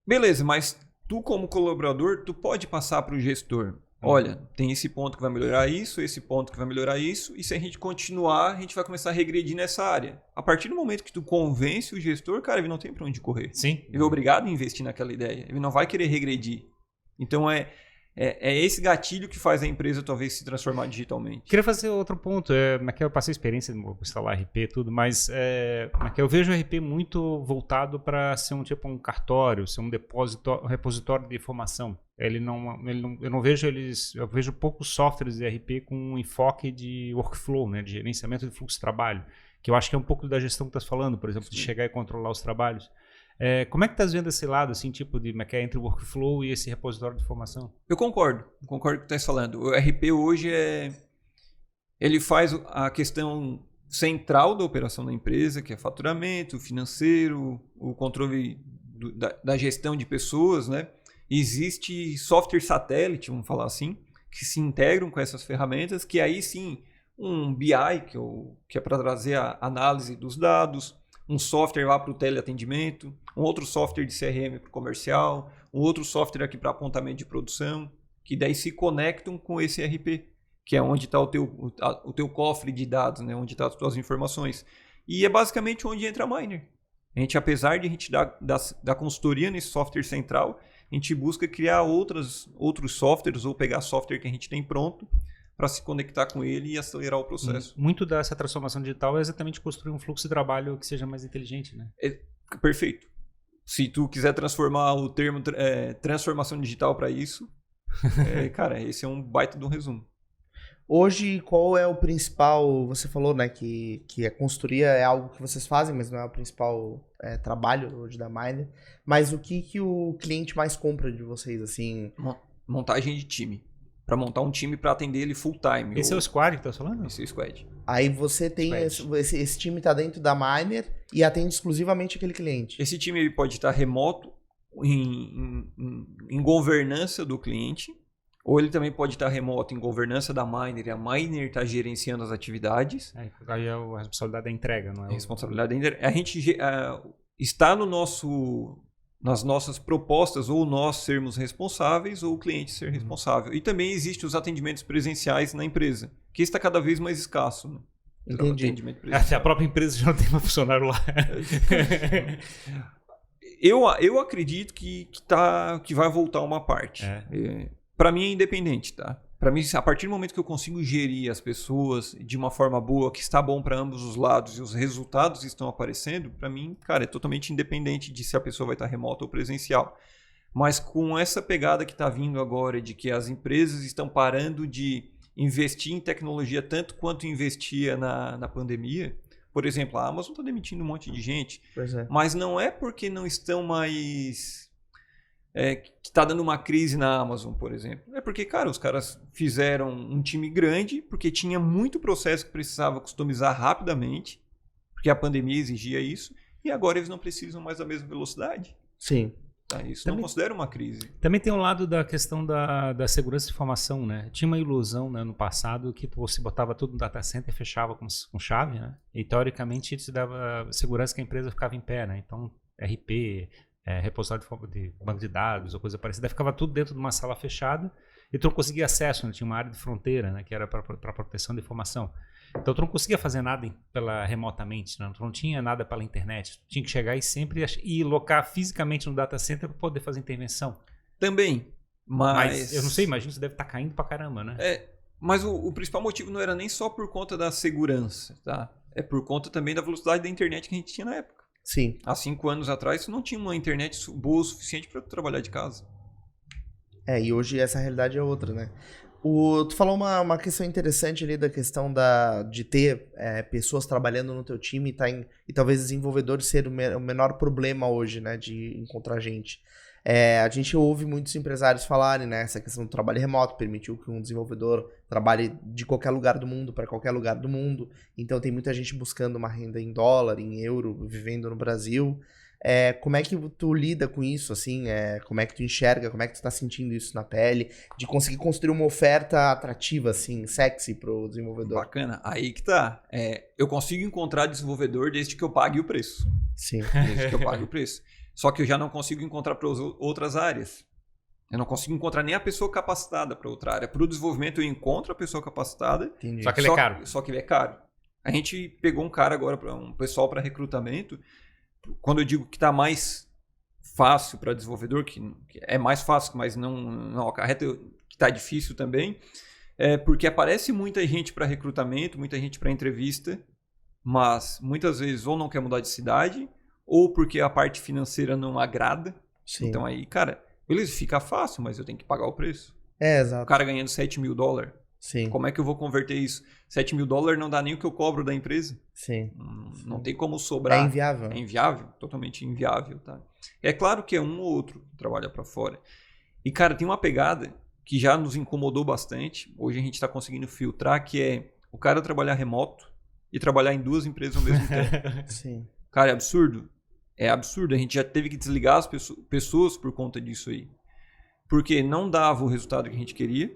Beleza, mas tu como colaborador, tu pode passar para o gestor. Olha, tem esse ponto que vai melhorar isso, esse ponto que vai melhorar isso, e se a gente continuar, a gente vai começar a regredir nessa área. A partir do momento que tu convence o gestor, cara, ele não tem para onde correr. Sim. Ele é obrigado a investir naquela ideia. Ele não vai querer regredir. Então é esse gatilho que faz a empresa talvez se transformar digitalmente. Queria fazer outro ponto. Eu passei experiência de instalar RP e tudo, mas eu vejo o RP muito voltado para ser um cartório, ser um repositório de informação. Eu não vejo eu vejo poucos softwares de RP com um enfoque de workflow, né, de gerenciamento de fluxo de trabalho, que eu acho que é um pouco da gestão que tu estás falando, por exemplo, de chegar e controlar os trabalhos. Como é que tá vendo esse lado, assim, tipo, que é entre o workflow e esse repositório de informação? Eu concordo com o que tu está falando. O RP hoje ele faz a questão central da operação da empresa, que é faturamento, financeiro, o controle da gestão de pessoas, né? Existe software satélite, vamos falar assim, que se integram com essas ferramentas, que aí sim, um BI, que é para trazer a análise dos dados, um software lá para o teleatendimento, um outro software de CRM para o comercial, um outro software aqui para apontamento de produção, que daí se conectam com esse RP, que é onde está o teu cofre de dados, né? Onde estão as tuas informações. E é basicamente onde entra a Miner. A gente, apesar de a gente dar consultoria nesse software central, a gente busca criar outros softwares ou pegar software que a gente tem pronto para se conectar com ele e acelerar o processo. Muito dessa transformação digital é exatamente construir um fluxo de trabalho que seja mais inteligente, né? Perfeito. Se tu quiser transformar o termo transformação digital para isso, cara, esse é um baita de um resumo. Hoje, qual é o principal... Você falou, né, que a consultoria é algo que vocês fazem, mas não é o principal trabalho hoje da Miner. Mas o que o cliente mais compra de vocês, assim? Montagem de time. Para montar um time para atender ele full time. Esse é o squad que tá falando? Esse é o squad. Aí você tem... Esse time tá dentro da Miner e atende exclusivamente aquele cliente. Esse time ele pode estar remoto em governança do cliente, ou ele também pode estar remoto em governança da Miner, e a Miner está gerenciando as atividades. Aí é a responsabilidade da entrega, não é? A responsabilidade da entrega. A gente está nas nossas propostas, ou nós sermos responsáveis, ou o cliente ser responsável. E também existem os atendimentos presenciais na empresa, que está cada vez mais escasso. Né? Entendi. Até a própria empresa já não tem mais funcionário lá. Eu acredito que vai voltar uma parte. Para mim é independente, tá? Para mim, a partir do momento que eu consigo gerir as pessoas de uma forma boa, que está bom para ambos os lados e os resultados estão aparecendo, para mim, cara, é totalmente independente de se a pessoa vai estar remota ou presencial. Mas com essa pegada que está vindo agora de que as empresas estão parando de investir em tecnologia tanto quanto investia na pandemia, por exemplo, a Amazon está demitindo um monte de gente, mas não é porque não estão mais... que está dando uma crise na Amazon, por exemplo. É porque, cara, os caras fizeram um time grande porque tinha muito processo que precisava customizar rapidamente, porque a pandemia exigia isso, e agora eles não precisam mais da mesma velocidade. Sim. Tá, isso também, não considera uma crise. Também tem um lado da questão da segurança de informação, né? Tinha uma ilusão, né, no passado que você botava tudo no data center e fechava com chave, né? E teoricamente isso dava segurança que a empresa ficava em pé, né? Então, RP... repositório de banco de dados ou coisa parecida, ficava tudo dentro de uma sala fechada e tu não conseguia acesso, né? Tinha uma área de fronteira, né? Que era para proteção da informação. Então tu não conseguia fazer nada remotamente, né? Tu não tinha nada pela internet, tu tinha que chegar e sempre ir locar fisicamente no data center para poder fazer intervenção. Também, mas eu não sei, imagino que isso deve estar caindo pra caramba, né? Mas o principal motivo não era nem só por conta da segurança, tá? É por conta também da velocidade da internet que a gente tinha na época. Sim. Há 5 anos atrás, não tinha uma internet boa o suficiente para trabalhar de casa. E hoje essa realidade é outra, né? Tu falou uma questão interessante ali da questão de ter pessoas trabalhando no teu time e talvez desenvolvedores ser o menor problema hoje, né? De encontrar gente. A gente ouve muitos empresários falarem, né? Essa questão do trabalho remoto permitiu que um desenvolvedor trabalhe de qualquer lugar do mundo para qualquer lugar do mundo. Então tem muita gente buscando uma renda em dólar, em euro, vivendo no Brasil. Como é que tu lida com isso, assim? Como é que tu enxerga? Como é que tu tá sentindo isso na pele? De conseguir construir uma oferta atrativa, assim, sexy pro desenvolvedor. Bacana. Aí que tá. Eu consigo encontrar desenvolvedor desde que eu pague o preço. Sim. Desde que eu pague o preço. Só que eu já não consigo encontrar para outras áreas. Eu não consigo encontrar nem a pessoa capacitada para outra área. Para o desenvolvimento eu encontro a pessoa capacitada. Entendi. Só que ele é caro. Só que ele é caro. A gente pegou um cara agora, um pessoal para recrutamento. Quando eu digo que está mais fácil para desenvolvedor, que é mais fácil, mas não acarreta, que está difícil também, porque aparece muita gente para recrutamento, muita gente para entrevista, mas muitas vezes ou não quer mudar de cidade, ou porque a parte financeira não agrada. Sim. Então aí, cara, beleza, fica fácil, mas eu tenho que pagar o preço. Exato. O cara ganhando $7 mil, Sim. Como é que eu vou converter isso? $7.000 não dá nem o que eu cobro da empresa. Sim. Não tem como sobrar. É inviável. É inviável, totalmente inviável, tá? É claro que é um ou outro que trabalha para fora. E, cara, tem uma pegada que já nos incomodou bastante. Hoje a gente está conseguindo filtrar, que é o cara trabalhar remoto e trabalhar em 2 empresas ao mesmo tempo. Sim. Cara, é absurdo. É absurdo. A gente já teve que desligar as pessoas por conta disso aí. Porque não dava o resultado que a gente queria.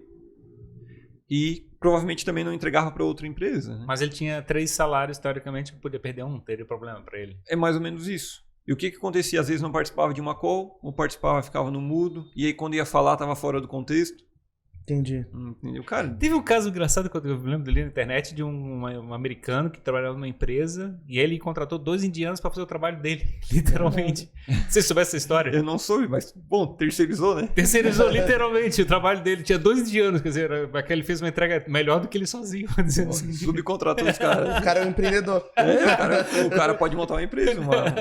E provavelmente também não entregava para outra empresa. Né? Mas ele tinha 3 salários, teoricamente, que podia perder um, teria problema para ele. É mais ou menos isso. E o que acontecia? Às vezes não participava de uma call, ou participava, ficava no mudo, e aí quando ia falar estava fora do contexto. Entendi. Entendeu, cara? Teve um caso engraçado que eu lembro dele na internet de um americano que trabalhava numa empresa e ele contratou 2 indianos para fazer o trabalho dele, literalmente. Você soubesse essa história? Eu não soube, mas, bom, terceirizou, né? Terceirizou literalmente o trabalho dele. Tinha 2 indianos, quer dizer, ele fez uma entrega melhor do que ele sozinho. Dizendo assim. Subcontratou os caras. O cara é um empreendedor. O cara pode montar uma empresa, mano.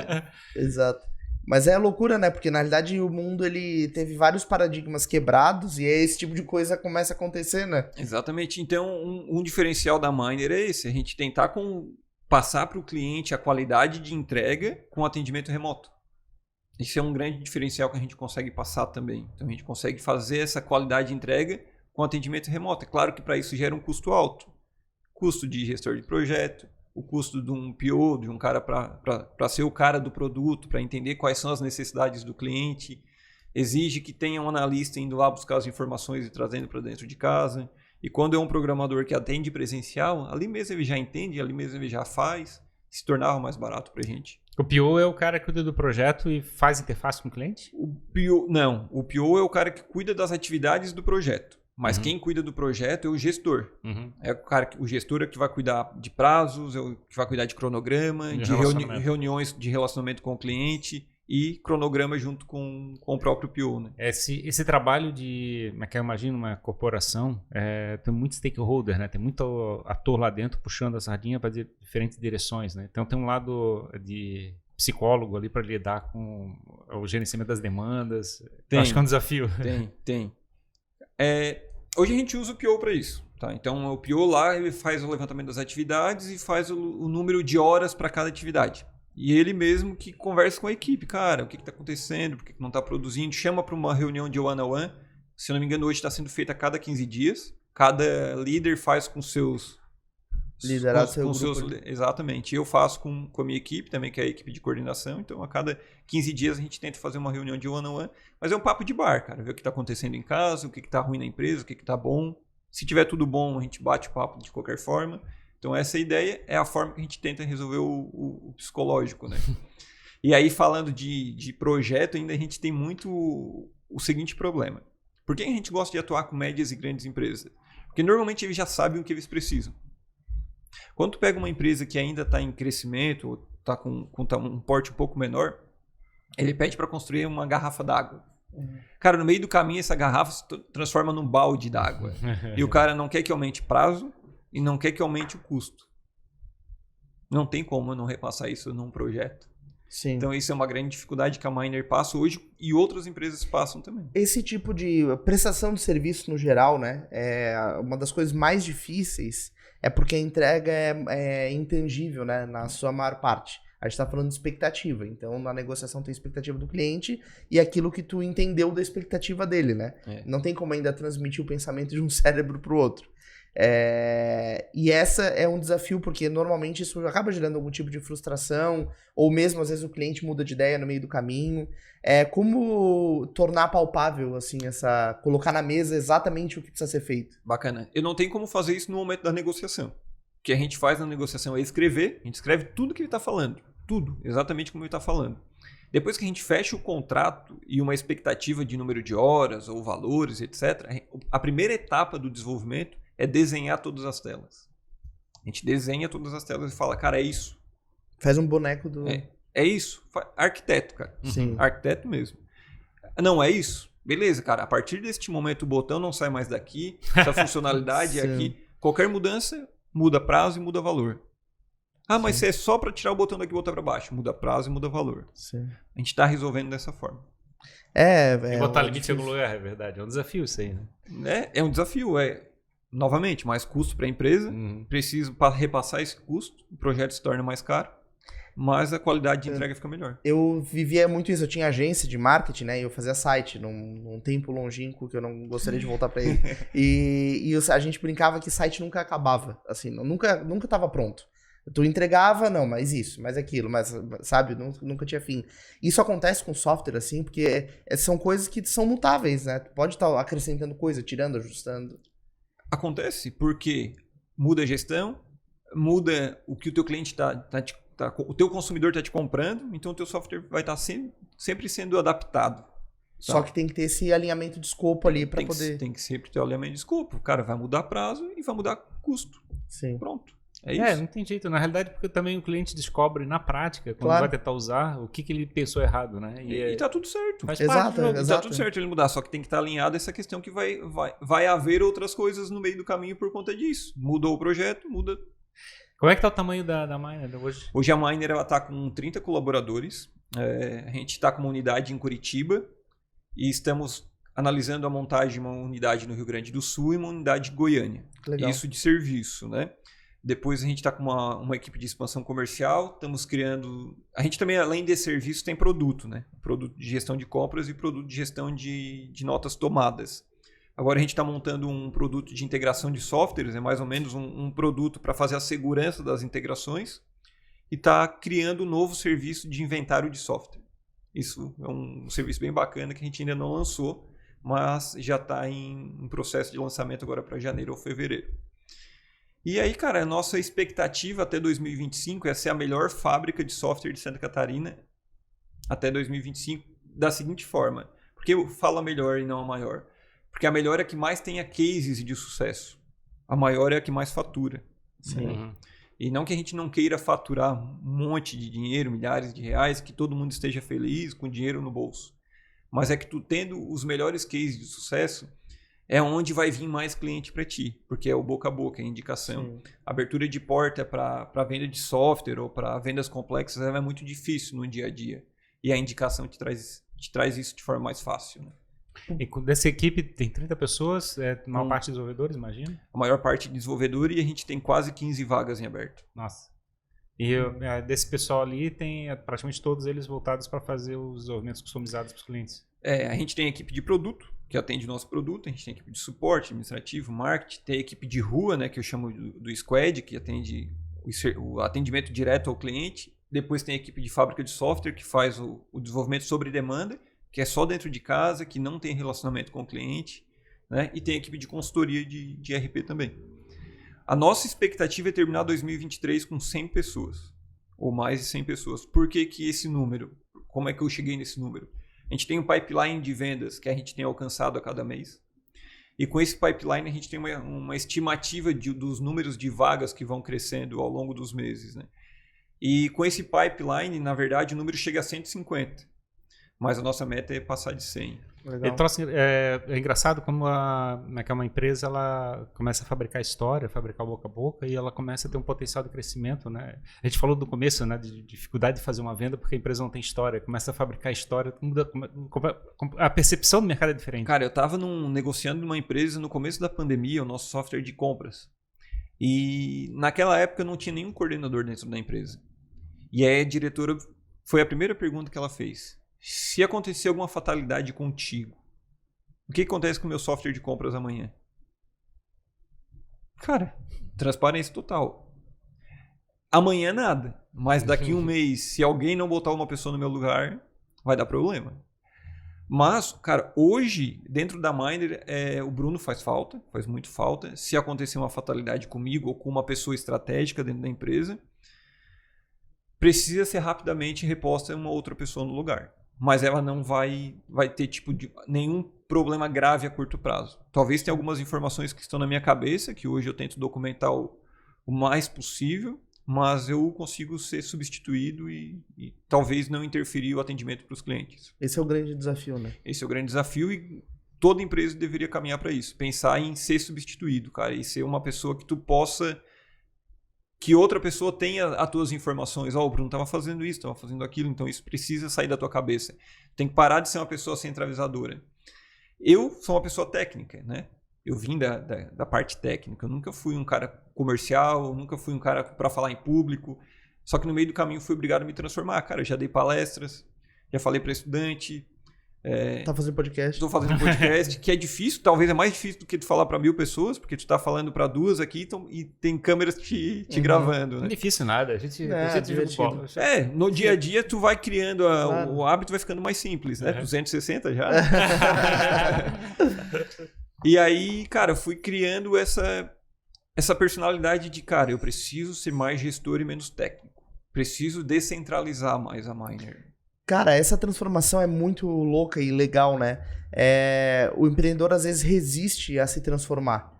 Exato. Mas é loucura, né? Porque na realidade o mundo ele teve vários paradigmas quebrados e aí esse tipo de coisa começa a acontecer, né? Exatamente. Então, um diferencial da Miner é esse. A gente tentar passar para o cliente a qualidade de entrega com atendimento remoto. Esse é um grande diferencial que a gente consegue passar também. Então, a gente consegue fazer essa qualidade de entrega com atendimento remoto. É claro que para isso gera um custo alto. Custo de gestor de projeto, o custo de um PO, de um cara para ser o cara do produto, para entender quais são as necessidades do cliente. Exige que tenha um analista indo lá buscar as informações e trazendo para dentro de casa. E quando é um programador que atende presencial, ali mesmo ele já entende, ali mesmo ele já faz, se tornava mais barato para a gente. O PO é o cara que cuida do projeto e faz interface com o cliente? O PO é o cara que cuida das atividades do projeto. Mas quem cuida do projeto é o gestor. É o gestor é que vai cuidar de prazos, é o que vai cuidar de cronograma, de reuniões de relacionamento com o cliente e cronograma junto com o próprio PO. Né? Esse trabalho de, que eu imagino, uma corporação, tem muito stakeholder, né? Tem muito ator lá dentro puxando a sardinha para diferentes direções. Né? Então tem um lado de psicólogo ali para lidar com o gerenciamento das demandas. Acho que é um desafio. Tem. Hoje a gente usa o PO para isso. Tá? Então o PO lá ele faz o levantamento das atividades e faz o número de horas para cada atividade. E ele mesmo que conversa com a equipe. Cara, o que está acontecendo? Por que não está produzindo? Chama para uma reunião de one-on-one. Se eu não me engano, hoje está sendo feita a cada 15 dias. Cada líder faz com seus... Liderado com seus, exatamente. Eu faço com a minha equipe também, que é a equipe de coordenação. Então, a cada 15 dias a gente tenta fazer uma reunião de one-on-one. Mas é um papo de bar, cara. Ver o que está acontecendo em casa, o que está ruim na empresa, o que está bom. Se tiver tudo bom, a gente bate o papo de qualquer forma. Então, essa ideia é a forma que a gente tenta resolver o psicológico, né? E aí, falando de projeto, ainda a gente tem muito o seguinte problema. Por que a gente gosta de atuar com médias e grandes empresas? Porque normalmente eles já sabem o que eles precisam. Quando tu pega uma empresa que ainda está em crescimento, ou está com um porte um pouco menor, ele pede para construir uma garrafa d'água. Cara, no meio do caminho essa garrafa se transforma num balde d'água. E o cara não quer que aumente prazo e não quer que aumente o custo. Não tem como eu não repassar isso num projeto. Sim. Então isso é uma grande dificuldade que a Miner passa hoje e outras empresas passam também. Esse tipo de prestação de serviço no geral, né, é uma das coisas mais difíceis, é porque a entrega é intangível, né, na sua maior parte. A gente está falando de expectativa, então na negociação tem a expectativa do cliente e aquilo que tu entendeu da expectativa dele, né? Não tem como ainda transmitir o pensamento de um cérebro para o outro. E essa é um desafio, porque normalmente isso acaba gerando algum tipo de frustração, ou mesmo às vezes o cliente muda de ideia no meio do caminho. Como tornar palpável, assim, colocar na mesa exatamente o que precisa ser feito? Bacana. Eu não tenho como fazer isso no momento da negociação. O que a gente faz na negociação é escrever, a gente escreve tudo que ele está falando. Tudo, exatamente como ele está falando. Depois que a gente fecha o contrato e uma expectativa de número de horas ou valores, etc., a primeira etapa do desenvolvimento é desenhar todas as telas. A gente desenha todas as telas e fala, cara, é isso. Faz um boneco do... É isso. Arquiteto, cara. Sim. Arquiteto mesmo. Não, é isso. Beleza, cara. A partir deste momento o botão não sai mais daqui. Essa funcionalidade é aqui. Qualquer mudança muda prazo e muda valor. Mas se é só para tirar o botão daqui e botar para baixo. Muda prazo e muda valor. Sim. A gente está resolvendo dessa forma. E botar limite em algum lugar, é verdade. É um desafio isso aí, né? É um desafio, novamente, mais custo para a empresa, preciso repassar esse custo, o projeto se torna mais caro, mas a qualidade de entrega fica melhor. Eu vivia muito isso, eu tinha agência de marketing, né, e eu fazia site num tempo longínquo que eu não gostaria de voltar para ele. E a gente brincava que site nunca acabava, assim, nunca tava pronto. Tu entregava, não, mas isso, mas aquilo, mas, sabe, nunca tinha fim. Isso acontece com software, assim, porque são coisas que são mutáveis, né? Tu pode estar acrescentando coisa, tirando, ajustando. Acontece porque muda a gestão, muda o que o teu cliente o teu consumidor está te comprando, então o teu software vai estar sempre sendo adaptado. Só que tem que ter esse alinhamento de escopo ali para poder... Tem que sempre ter o alinhamento de escopo. Cara, vai mudar prazo e vai mudar custo. Sim. Pronto. É isso. Não tem jeito. Na realidade, porque também o cliente descobre na prática, quando vai tentar usar, o que ele pensou errado, né? E tá tudo certo. Faz exato, parte do jogo. Tá tudo certo ele mudar, só que tem que estar alinhado essa questão que vai haver outras coisas no meio do caminho por conta disso. Mudou o projeto, muda. Como é que tá o tamanho da Miner hoje? Hoje a Miner está com 30 colaboradores. A gente está com uma unidade em Curitiba e estamos analisando a montagem de uma unidade no Rio Grande do Sul e uma unidade em Goiânia. Legal. Isso de serviço, né? Depois a gente está com uma equipe de expansão comercial, estamos criando... A gente também, além de serviço, tem produto, né? Produto de gestão de compras e produto de gestão de notas tomadas. Agora a gente está montando um produto de integração de softwares, é mais ou menos um produto para fazer a segurança das integrações e está criando um novo serviço de inventário de software. Isso é um serviço bem bacana que a gente ainda não lançou, mas já está em processo de lançamento agora para janeiro ou fevereiro. E aí, cara, a nossa expectativa até 2025 é ser a melhor fábrica de software de Santa Catarina até 2025 da seguinte forma. Por que eu falo a melhor e não a maior? Porque a melhor é a que mais tenha cases de sucesso. A maior é a que mais fatura. Sim. E não que a gente não queira faturar um monte de dinheiro, milhares de reais, que todo mundo esteja feliz com dinheiro no bolso. Mas é que tu tendo os melhores cases de sucesso, é onde vai vir mais cliente para ti, porque é o boca a boca, é a indicação. Sim. Abertura de porta para venda de software ou para vendas complexas é muito difícil no dia a dia. E a indicação te traz isso de forma mais fácil. Né? E dessa equipe tem 30 pessoas, uma parte de desenvolvedores, imagina? A maior parte de desenvolvedor e a gente tem quase 15 vagas em aberto. Nossa. E desse pessoal ali, tem praticamente todos eles voltados para fazer os desenvolvimentos customizados para os clientes. A gente tem a equipe de produto, que atende o nosso produto, a gente tem a equipe de suporte, administrativo, marketing, tem a equipe de rua, né, que eu chamo do squad, que atende o atendimento direto ao cliente. Depois tem a equipe de fábrica de software, que faz o desenvolvimento sobre demanda, que é só dentro de casa, que não tem relacionamento com o cliente, né? E tem a equipe de consultoria de RP também. A nossa expectativa é terminar 2023 com 100 pessoas, ou mais de 100 pessoas. Por que esse número? Como é que eu cheguei nesse número? A gente tem um pipeline de vendas que a gente tem alcançado a cada mês. E com esse pipeline a gente tem uma estimativa dos números de vagas que vão crescendo ao longo dos meses. Né? E com esse pipeline, na verdade, o número chega a 150. Mas a nossa meta é passar de 100. Legal. É engraçado como uma empresa ela começa a fabricar história, fabricar boca a boca, e ela começa a ter um potencial de crescimento, né? A gente falou no começo, né, de dificuldade de fazer uma venda porque a empresa não tem história, começa a fabricar história, a percepção do mercado é diferente. Cara, eu estava negociando numa empresa no começo da pandemia, o nosso software de compras, e naquela época não tinha nenhum coordenador dentro da empresa. E aí a diretora, foi a primeira pergunta que ela fez. Se acontecer alguma fatalidade contigo, o que acontece com o meu software de compras amanhã? Cara, transparência total. Amanhã nada, mas daqui um mês, se alguém não botar uma pessoa no meu lugar, vai dar problema. Mas, cara, hoje, dentro da Miner, o Bruno faz muito falta. Se acontecer uma fatalidade comigo ou com uma pessoa estratégica dentro da empresa, precisa ser rapidamente reposta uma outra pessoa no lugar. Mas ela não vai ter nenhum problema grave a curto prazo. Talvez tenha algumas informações que estão na minha cabeça, que hoje eu tento documentar o mais possível, mas eu consigo ser substituído e talvez não interferir o atendimento para os clientes. Esse é o grande desafio, né? Esse é o grande desafio e toda empresa deveria caminhar para isso. Pensar em ser substituído, cara, e ser uma pessoa que tu possa... que outra pessoa tenha as tuas informações. O Bruno estava fazendo isso, estava fazendo aquilo, então isso precisa sair da tua cabeça. Tem que parar de ser uma pessoa centralizadora. Eu sou uma pessoa técnica, né? Eu vim da parte técnica. Eu nunca fui um cara comercial, nunca fui um cara para falar em público. Só que no meio do caminho fui obrigado a me transformar. Cara, eu já dei palestras, já falei para estudante. Tá fazendo podcast? Estou fazendo podcast, que é difícil, talvez é mais difícil do que tu falar para 1000 pessoas, porque tu tá falando para 2 aqui e tem câmeras te gravando, né? Não é difícil nada, a gente divertido. No dia a dia tu vai criando, o hábito vai ficando mais simples, né? 260 já. E aí, cara, eu fui criando essa personalidade de, cara, eu preciso ser mais gestor e menos técnico. Preciso descentralizar mais a Miner. Cara, essa transformação é muito louca e legal, né? O empreendedor às vezes resiste a se transformar.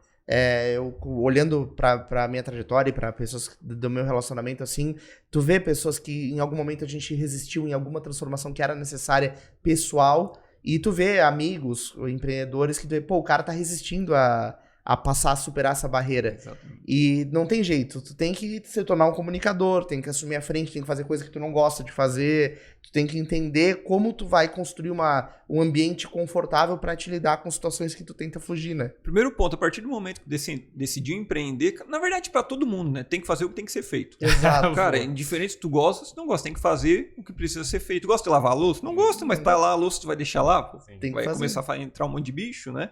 Eu, olhando pra minha trajetória e pra pessoas do meu relacionamento, assim, tu vê pessoas que em algum momento a gente resistiu em alguma transformação que era necessária pessoal, e tu vê amigos, empreendedores, que tu vê, pô, o cara tá resistindo a passar, a superar essa barreira. Exatamente. E não tem jeito, tu tem que se tornar um comunicador, tem que assumir a frente, tem que fazer coisa que tu não gosta de fazer, tu tem que entender como tu vai construir um ambiente confortável pra te lidar com situações que tu tenta fugir, né? Primeiro ponto, a partir do momento que decidiu empreender, na verdade pra todo mundo, né? Tem que fazer o que tem que ser feito. Exato. Cara, indiferente se tu gosta, se não gosta, tem que fazer o que precisa ser feito. Tu gosta de lavar a louça? Não gosta, mas tá lá a louça, tu vai deixar lá? Pô, Tem que vai fazer. começar a entrar um monte de bicho, né?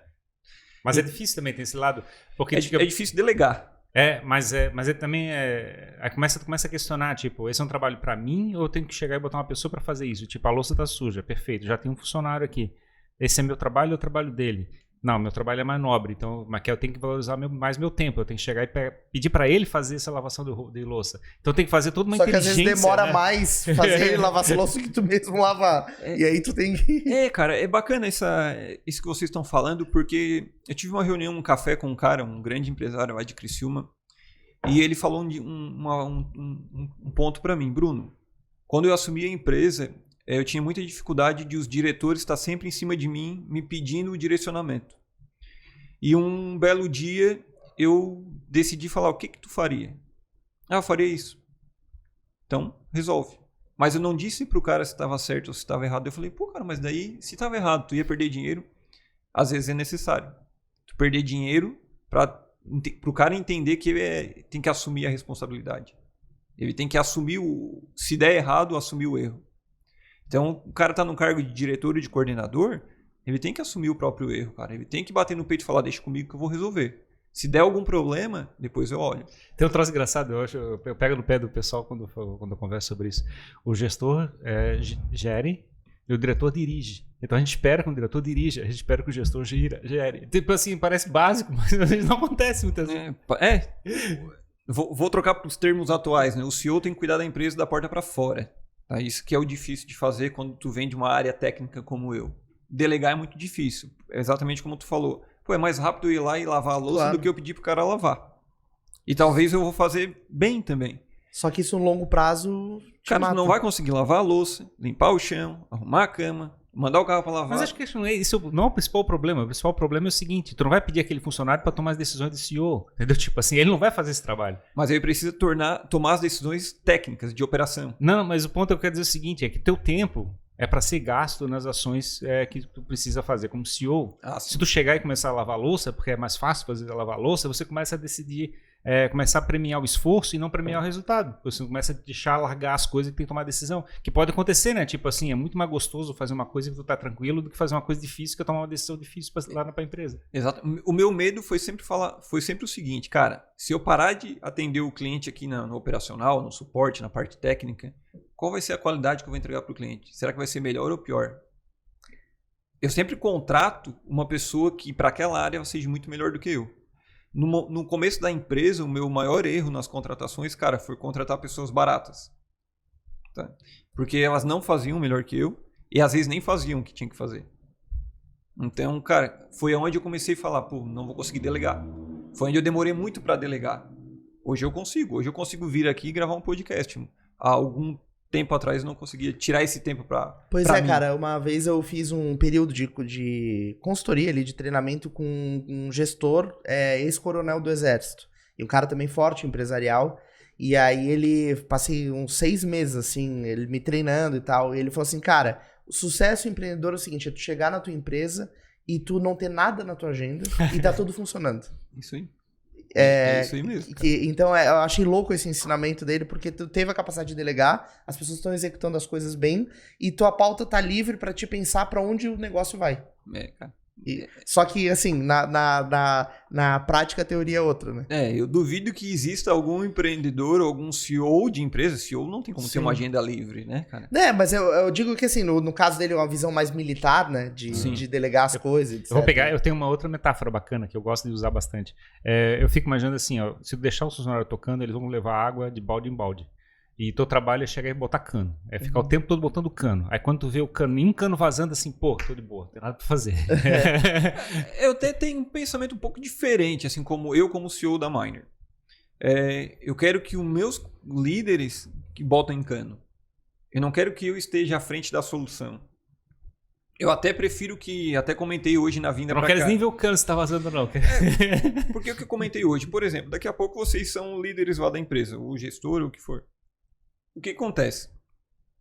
Mas é difícil também, tem esse lado. Porque É difícil delegar. Mas também aí começa a questionar, tipo, esse é um trabalho pra mim ou eu tenho que chegar e botar uma pessoa pra fazer isso? Tipo, a louça tá suja, perfeito, já tem um funcionário aqui. Esse é meu trabalho ou o trabalho dele? Não, meu trabalho é mais nobre, então, mas eu tenho que valorizar mais meu tempo, eu tenho que chegar e pedir pra ele fazer essa lavação de louça. Então tem que fazer toda uma inteligência. Só que às vezes demora né? mais fazer ele lavar essa louça que tu mesmo lavar. E aí tu tem que... Cara, é bacana isso que vocês estão falando, porque eu tive uma reunião, um café com um cara, um grande empresário lá de Criciúma, e ele falou um ponto pra mim, Bruno, quando eu assumi a empresa, eu tinha muita dificuldade de os diretores estar sempre em cima de mim, me pedindo o direcionamento. E um belo dia, eu decidi falar, o que tu faria? Eu faria isso. Então, resolve. Mas eu não disse pro cara se estava certo ou se estava errado. Eu falei, pô, cara, mas daí, se estava errado, tu ia perder dinheiro. Às vezes é necessário. Tu perder dinheiro pro cara entender que ele tem que assumir a responsabilidade. Ele tem que assumir se der errado, assumir o erro. Então, o cara tá no cargo de diretor e de coordenador, ele tem que assumir o próprio erro, cara. Ele tem que bater no peito e falar, deixa comigo que eu vou resolver. Se der algum problema, depois eu olho. Tem um troço engraçado, eu pego no pé do pessoal quando eu converso sobre isso. O gestor gere e o diretor dirige. Então a gente espera que o diretor dirija, a gente espera que o gestor gere. Tipo assim, parece básico, mas às vezes não acontece muitas vezes. Vou trocar para os termos atuais, né? O CEO tem que cuidar da empresa da porta para fora. Tá? Isso que é o difícil de fazer quando tu vem de uma área técnica como eu. Delegar é muito difícil. É exatamente como tu falou. Pô, é mais rápido eu ir lá e lavar a louça do que eu pedir pro cara lavar. E talvez eu vou fazer bem também. Só que isso no longo prazo... Cara, tu não vai conseguir lavar a louça, limpar o chão, arrumar a cama, mandar o carro pra lavar. Mas acho que isso não é o principal problema. O principal problema é o seguinte, tu não vai pedir aquele funcionário para tomar as decisões do CEO. Entendeu? Tipo assim, ele não vai fazer esse trabalho. Mas ele precisa tomar as decisões técnicas de operação. Não, mas o ponto que eu quero dizer é o seguinte, é que teu tempo é para ser gasto nas ações que tu precisa fazer como CEO. Se tu chegar e começar a lavar a louça, porque é mais fácil fazer lavar a louça, você começa a decidir, começar a premiar o esforço e não premiar o resultado. Você começa a deixar largar as coisas e tem que tomar decisão. Que pode acontecer, né? Tipo assim, é muito mais gostoso fazer uma coisa que tu tá tranquilo do que fazer uma coisa difícil que eu tomar uma decisão difícil lá pra empresa. Exato. O meu medo foi sempre o seguinte, cara, se eu parar de atender o cliente aqui no operacional, no suporte, na parte técnica, qual vai ser a qualidade que eu vou entregar para o cliente? Será que vai ser melhor ou pior? Eu sempre contrato uma pessoa que para aquela área seja muito melhor do que eu. No começo da empresa, o meu maior erro nas contratações, cara, foi contratar pessoas baratas. Tá? Porque elas não faziam melhor que eu e às vezes nem faziam o que tinha que fazer. Então, cara, foi onde eu comecei a falar, pô, não vou conseguir delegar. Foi onde eu demorei muito para delegar. Hoje eu consigo vir aqui e gravar um podcast. Há algum tempo atrás eu não conseguia tirar esse tempo pra mim. Cara, uma vez eu fiz um período de consultoria ali, de treinamento com um gestor, ex-coronel do Exército. E um cara também forte, empresarial. E aí passei uns 6 meses, assim, ele me treinando e tal. E ele falou assim, cara, o sucesso empreendedor é o seguinte, é tu chegar na tua empresa e tu não ter nada na tua agenda e tá tudo funcionando. Isso aí. É isso aí mesmo. Então, eu achei louco esse ensinamento dele, porque tu teve a capacidade de delegar, as pessoas estão executando as coisas bem, e tua pauta tá livre pra te pensar pra onde o negócio vai. Cara. Só que, assim, na prática a teoria é outra, né? Eu duvido que exista algum empreendedor ou algum CEO de empresa. CEO não tem como ter uma agenda livre, né, cara? Mas eu digo que, assim, no caso dele é uma visão mais militar, né? De delegar as coisas, etc. Eu tenho uma outra metáfora bacana que eu gosto de usar bastante. Eu fico imaginando assim, ó, se eu deixar o funcionário tocando, eles vão levar água de balde em balde. E teu trabalho é chegar e botar cano. É ficar o tempo todo botando cano. Aí quando tu vê o cano, nenhum cano vazando assim, pô, tô de boa, não tem nada pra fazer. Eu até tenho um pensamento um pouco diferente, assim, como CEO da Miner. Eu quero que os meus líderes que botam em cano. Eu não quero que eu esteja à frente da solução. Eu até prefiro até comentei hoje na vinda pra cá. Não queres nem ver o cano se tá vazando não. Porque o que eu comentei hoje, por exemplo, daqui a pouco vocês são líderes lá da empresa, o gestor, o que for. O que acontece?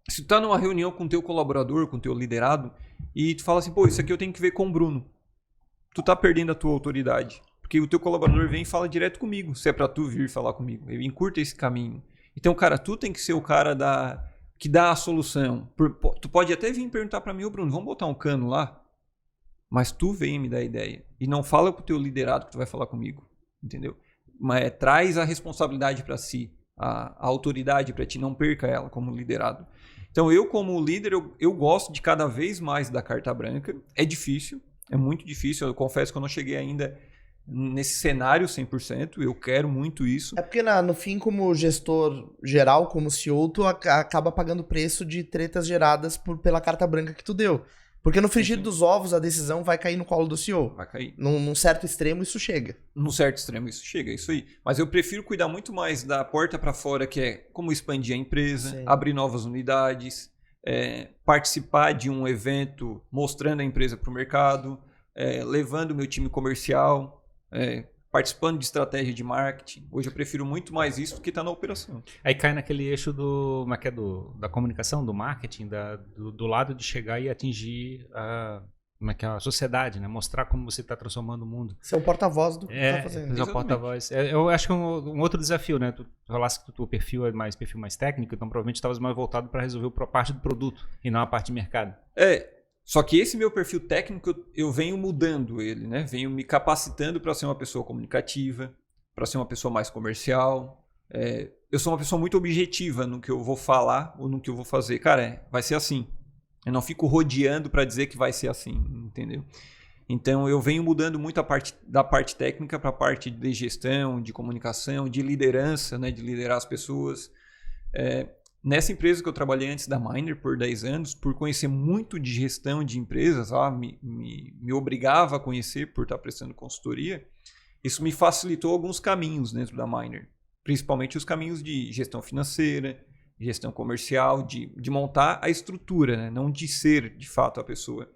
Se tu tá numa reunião com o teu colaborador, com o teu liderado, e tu fala assim, pô, isso aqui eu tenho que ver com o Bruno. Tu tá perdendo a tua autoridade. Porque o teu colaborador vem e fala direto comigo, se é pra tu vir falar comigo. Eu encurto esse caminho. Então, cara, tu tem que ser o cara que dá a solução. Tu pode até vir perguntar pra mim, ô Bruno, vamos botar um cano lá? Mas tu vem me dar a ideia. E não fala pro teu liderado que tu vai falar comigo. Entendeu? Mas traz a responsabilidade pra si. A autoridade para ti, não perca ela como liderado. Então eu como líder, eu gosto de cada vez mais da carta branca. É difícil, é muito difícil. Eu confesso que eu não cheguei ainda nesse cenário 100%. Eu quero muito isso. É porque no fim, como gestor geral, como CEO, tu acaba pagando o preço de tretas geradas pela carta branca que tu deu. Porque no frigir dos ovos, a decisão vai cair no colo do CEO. Vai cair. Num certo extremo, isso chega. Num certo extremo, isso chega, isso aí. Mas eu prefiro cuidar muito mais da porta para fora, que é como expandir a empresa, Sim. abrir novas unidades, participar de um evento mostrando a empresa para o mercado, levando o meu time comercial, participando de estratégia de marketing. Hoje eu prefiro muito mais isso do que estar na operação. Aí cai naquele eixo da comunicação, do marketing, do lado de chegar e atingir a sociedade, né? Mostrar como você está transformando o mundo. Ser o porta-voz do que tá fazendo. Ser o porta-voz. Eu acho que é um outro desafio, né? Tu falasse que o teu perfil é perfil mais técnico, então provavelmente estavas mais voltado para resolver a parte do produto e não a parte de mercado. Só que esse meu perfil técnico, eu venho mudando ele, né? Venho me capacitando para ser uma pessoa comunicativa, para ser uma pessoa mais comercial. Eu sou uma pessoa muito objetiva no que eu vou falar ou no que eu vou fazer. Cara, vai ser assim. Eu não fico rodeando para dizer que vai ser assim, entendeu? Então eu venho mudando muito da parte técnica para a parte de gestão, de comunicação, de liderança, né? De liderar as pessoas. Nessa empresa que eu trabalhei antes da Miner por 10 anos, por conhecer muito de gestão de empresas, me obrigava a conhecer por estar prestando consultoria, isso me facilitou alguns caminhos dentro da Miner. Principalmente os caminhos de gestão financeira, gestão comercial, de montar a estrutura, né? Não de ser de fato a pessoa.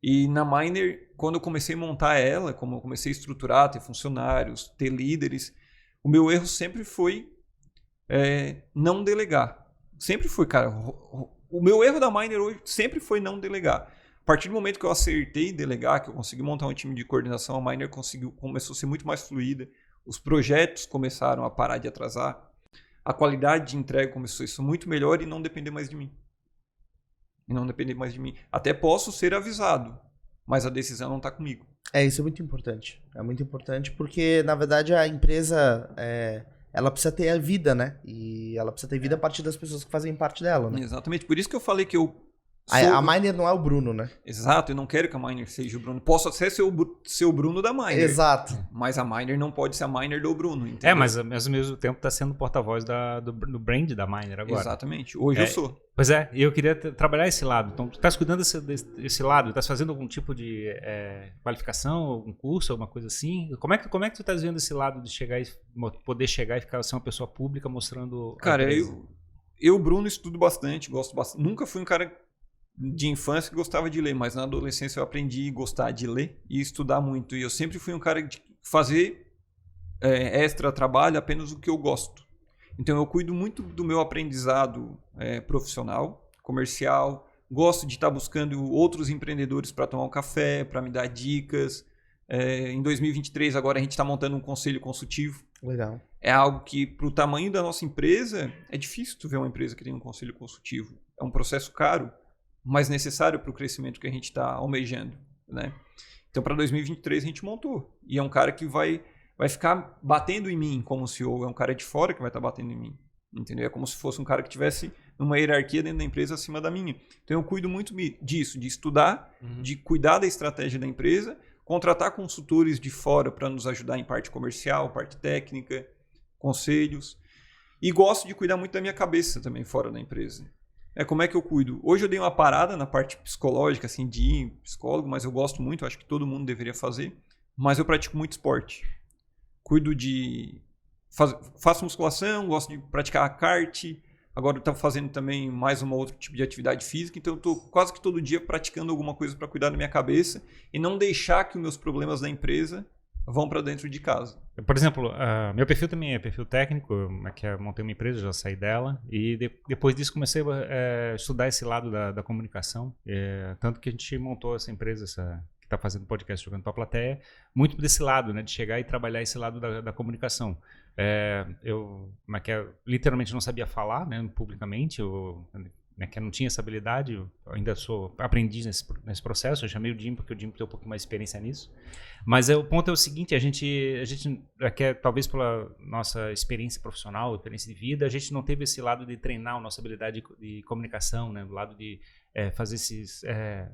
E na Miner, quando eu comecei a montar ela, como eu comecei a estruturar, ter funcionários, ter líderes, o meu erro sempre foi não delegar. Sempre foi, cara. O meu erro da Miner hoje sempre foi não delegar. A partir do momento que eu acertei delegar, que eu consegui montar um time de coordenação, a Miner começou a ser muito mais fluida. Os projetos começaram a parar de atrasar. A qualidade de entrega começou a ser muito melhor e não depender mais de mim. Até posso ser avisado, mas a decisão não está comigo. Isso é muito importante. É muito importante porque, na verdade, a empresa... ela precisa ter a vida, né? E ela precisa ter vida a partir das pessoas que fazem parte dela, né? Exatamente. Por isso que eu falei que eu... A Miner não é o Bruno, né? Exato. Eu não quero que a Miner seja o Bruno. Posso até ser o Bruno da Miner. Exato. Mas a Miner não pode ser a Miner do Bruno, entendeu? Mas ao mesmo tempo está sendo porta-voz do brand da Miner agora. Exatamente. Hoje eu sou. Pois é. E eu queria trabalhar esse lado. Então, tu estás cuidando desse lado? Estás fazendo algum tipo de qualificação, algum curso, alguma coisa assim? Como é que tu estás vendo esse lado de poder chegar e ficar ser uma pessoa pública mostrando... Cara, eu Bruno, estudo bastante, gosto bastante. Nunca fui um cara de infância que gostava de ler, mas na adolescência eu aprendi a gostar de ler e estudar muito. E eu sempre fui um cara de fazer extra trabalho apenas o que eu gosto. Então eu cuido muito do meu aprendizado profissional, comercial, Gosto de estar buscando outros empreendedores para tomar um café, para me dar dicas. Em 2023, agora a gente está montando um conselho consultivo. Legal. É algo que, para o tamanho da nossa empresa, é difícil tu ver uma empresa que tem um conselho consultivo. É um processo caro, mas necessário para o crescimento que a gente está almejando, né? Então, para 2023, a gente montou. E é um cara que vai ficar batendo em mim como CEO. É um cara de fora que vai estar batendo em mim. Entendeu? É como se fosse um cara que tivesse numa hierarquia dentro da empresa acima da minha. Então, eu cuido muito disso, de estudar, de cuidar da estratégia da empresa, contratar consultores de fora para nos ajudar em parte comercial, parte técnica, conselhos. E gosto de cuidar muito da minha cabeça também fora da empresa. Como é que eu cuido? Hoje eu dei uma parada na parte psicológica, assim, de ir psicólogo, mas eu gosto muito, acho que todo mundo deveria fazer. Mas eu pratico muito esporte. Cuido de... Faço musculação, gosto de praticar kart. Agora eu estou fazendo também mais um outro tipo de atividade física. Então eu estou quase que todo dia praticando alguma coisa para cuidar da minha cabeça e não deixar que os meus problemas da empresa vão para dentro de casa. Por exemplo, meu perfil também é perfil técnico, que eu montei uma empresa, já saí dela, e depois disso comecei a estudar esse lado da comunicação, tanto que a gente montou essa empresa, que está fazendo podcast Jogando para a Plateia, muito desse lado, né, de chegar e trabalhar esse lado da comunicação. Eu literalmente não sabia falar, né, publicamente, que eu não tinha essa habilidade, eu ainda sou aprendiz nesse processo. Eu chamei o Jim porque o Jim tem um pouco mais de experiência nisso. Mas o ponto é o seguinte, a gente talvez pela nossa experiência profissional, experiência de vida, a gente não teve esse lado de treinar a nossa habilidade de comunicação, né? O lado de fazer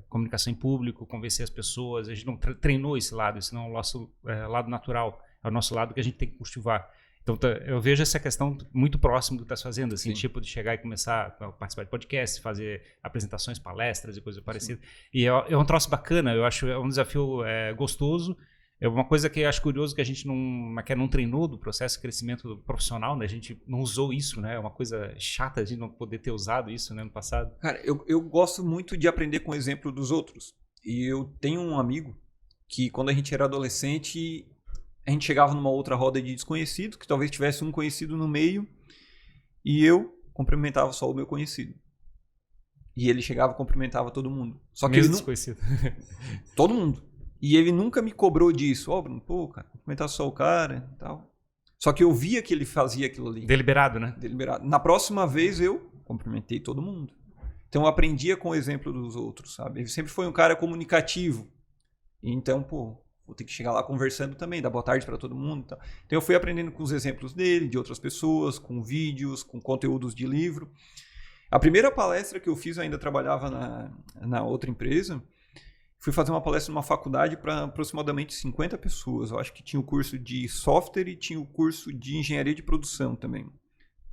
comunicação em público, convencer as pessoas. A gente não treinou esse lado, esse não é o nosso lado natural, é o nosso lado que a gente tem que cultivar. Então, eu vejo essa questão muito próximo do que tu estás fazendo, assim, tipo de chegar e começar a participar de podcast, fazer apresentações, palestras e coisa parecida. E é um troço bacana, eu acho um desafio gostoso. É uma coisa que eu acho curioso que a gente não treinou do processo de crescimento profissional, né? A gente não usou isso, né? É uma coisa chata a gente não poder ter usado isso, né, no passado. Cara, eu gosto muito de aprender com o exemplo dos outros. E eu tenho um amigo que, quando a gente era adolescente, a gente chegava numa outra roda de desconhecidos, que talvez tivesse um conhecido no meio, e eu cumprimentava só o meu conhecido. E ele chegava e cumprimentava todo mundo. Só que mesmo desconhecido. Todo mundo. E ele nunca me cobrou disso. Bruno, cara, cumprimentar só o cara e tal. Só que eu via que ele fazia aquilo ali. Deliberado, né? Deliberado. Na próxima vez eu cumprimentei todo mundo. Então eu aprendia com o exemplo dos outros, sabe? Ele sempre foi um cara comunicativo. Então, vou ter que chegar lá conversando também, dar boa tarde para todo mundo. Então eu fui aprendendo com os exemplos dele, de outras pessoas, com vídeos, com conteúdos de livro. A primeira palestra que eu fiz, eu ainda trabalhava na outra empresa, fui fazer uma palestra numa faculdade para aproximadamente 50 pessoas. Eu acho que tinha o curso de software e tinha o curso de engenharia de produção também.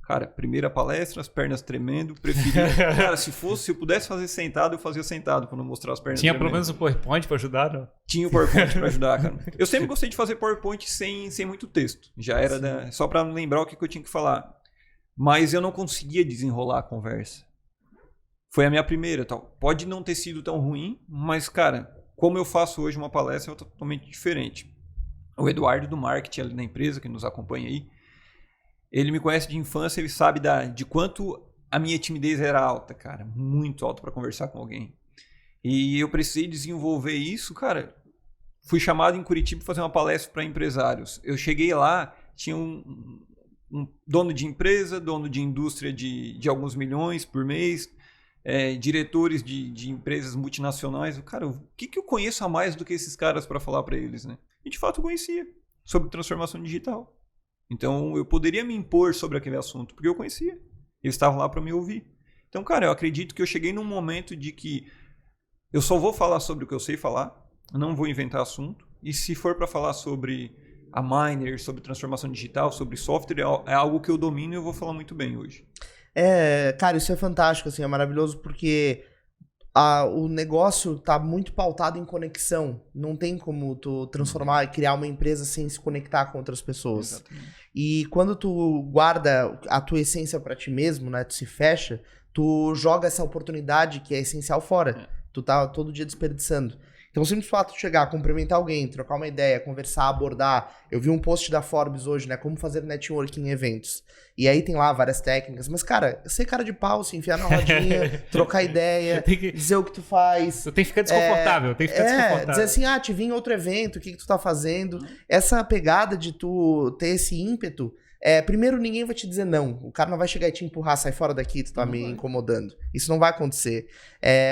Cara, primeira palestra, as pernas tremendo, preferia... Cara, se eu pudesse fazer sentado, eu fazia sentado para não mostrar as pernas Tinha tremendo. pelo menos o PowerPoint para ajudar, não? Tinha o PowerPoint para ajudar, cara. Eu sempre gostei de fazer PowerPoint sem muito texto. Já era só para lembrar o que eu tinha que falar. Mas eu não conseguia desenrolar a conversa. Foi a minha primeira, tal. Pode não ter sido tão ruim, mas, cara, como eu faço hoje uma palestra é totalmente diferente. O Eduardo do marketing ali na empresa, que nos acompanha aí, ele me conhece de infância, ele sabe de quanto a minha timidez era alta, cara. Muito alta para conversar com alguém. E eu precisei desenvolver isso, cara. Fui chamado em Curitiba para fazer uma palestra para empresários. Eu cheguei lá, tinha um dono de empresa, dono de indústria de alguns milhões por mês, diretores de empresas multinacionais. Cara, o que eu conheço a mais do que esses caras para falar para eles, né? E de fato eu conhecia sobre transformação digital. Então, eu poderia me impor sobre aquele assunto, porque eu conhecia. Eles estavam lá para me ouvir. Então, cara, eu acredito que eu cheguei num momento de que eu só vou falar sobre o que eu sei falar, não vou inventar assunto. E se for para falar sobre a Miner, sobre transformação digital, sobre software, é algo que eu domino e eu vou falar muito bem hoje. Cara, isso é fantástico, assim, é maravilhoso, porque o negócio tá muito pautado em conexão. Não tem como tu transformar e criar uma empresa sem se conectar com outras pessoas. Exatamente. E quando tu guarda a tua essência pra ti mesmo, né? Tu se fecha, tu joga essa oportunidade que é essencial fora. Tu tá todo dia desperdiçando. Então, o simples fato de chegar, cumprimentar alguém, trocar uma ideia, conversar, abordar. Eu vi um post da Forbes hoje, né? Como fazer networking em eventos. E aí tem lá várias técnicas. Mas, cara, ser cara de pau, se enfiar na rodinha, trocar ideia, dizer o que tu faz. Tu tem que ficar desconfortável, dizer assim, te vi em outro evento, o que tu tá fazendo. Essa pegada de tu ter esse ímpeto. Primeiro, ninguém vai te dizer não. O cara não vai chegar e te empurrar, sai fora daqui, tu tá me incomodando. Isso não vai acontecer.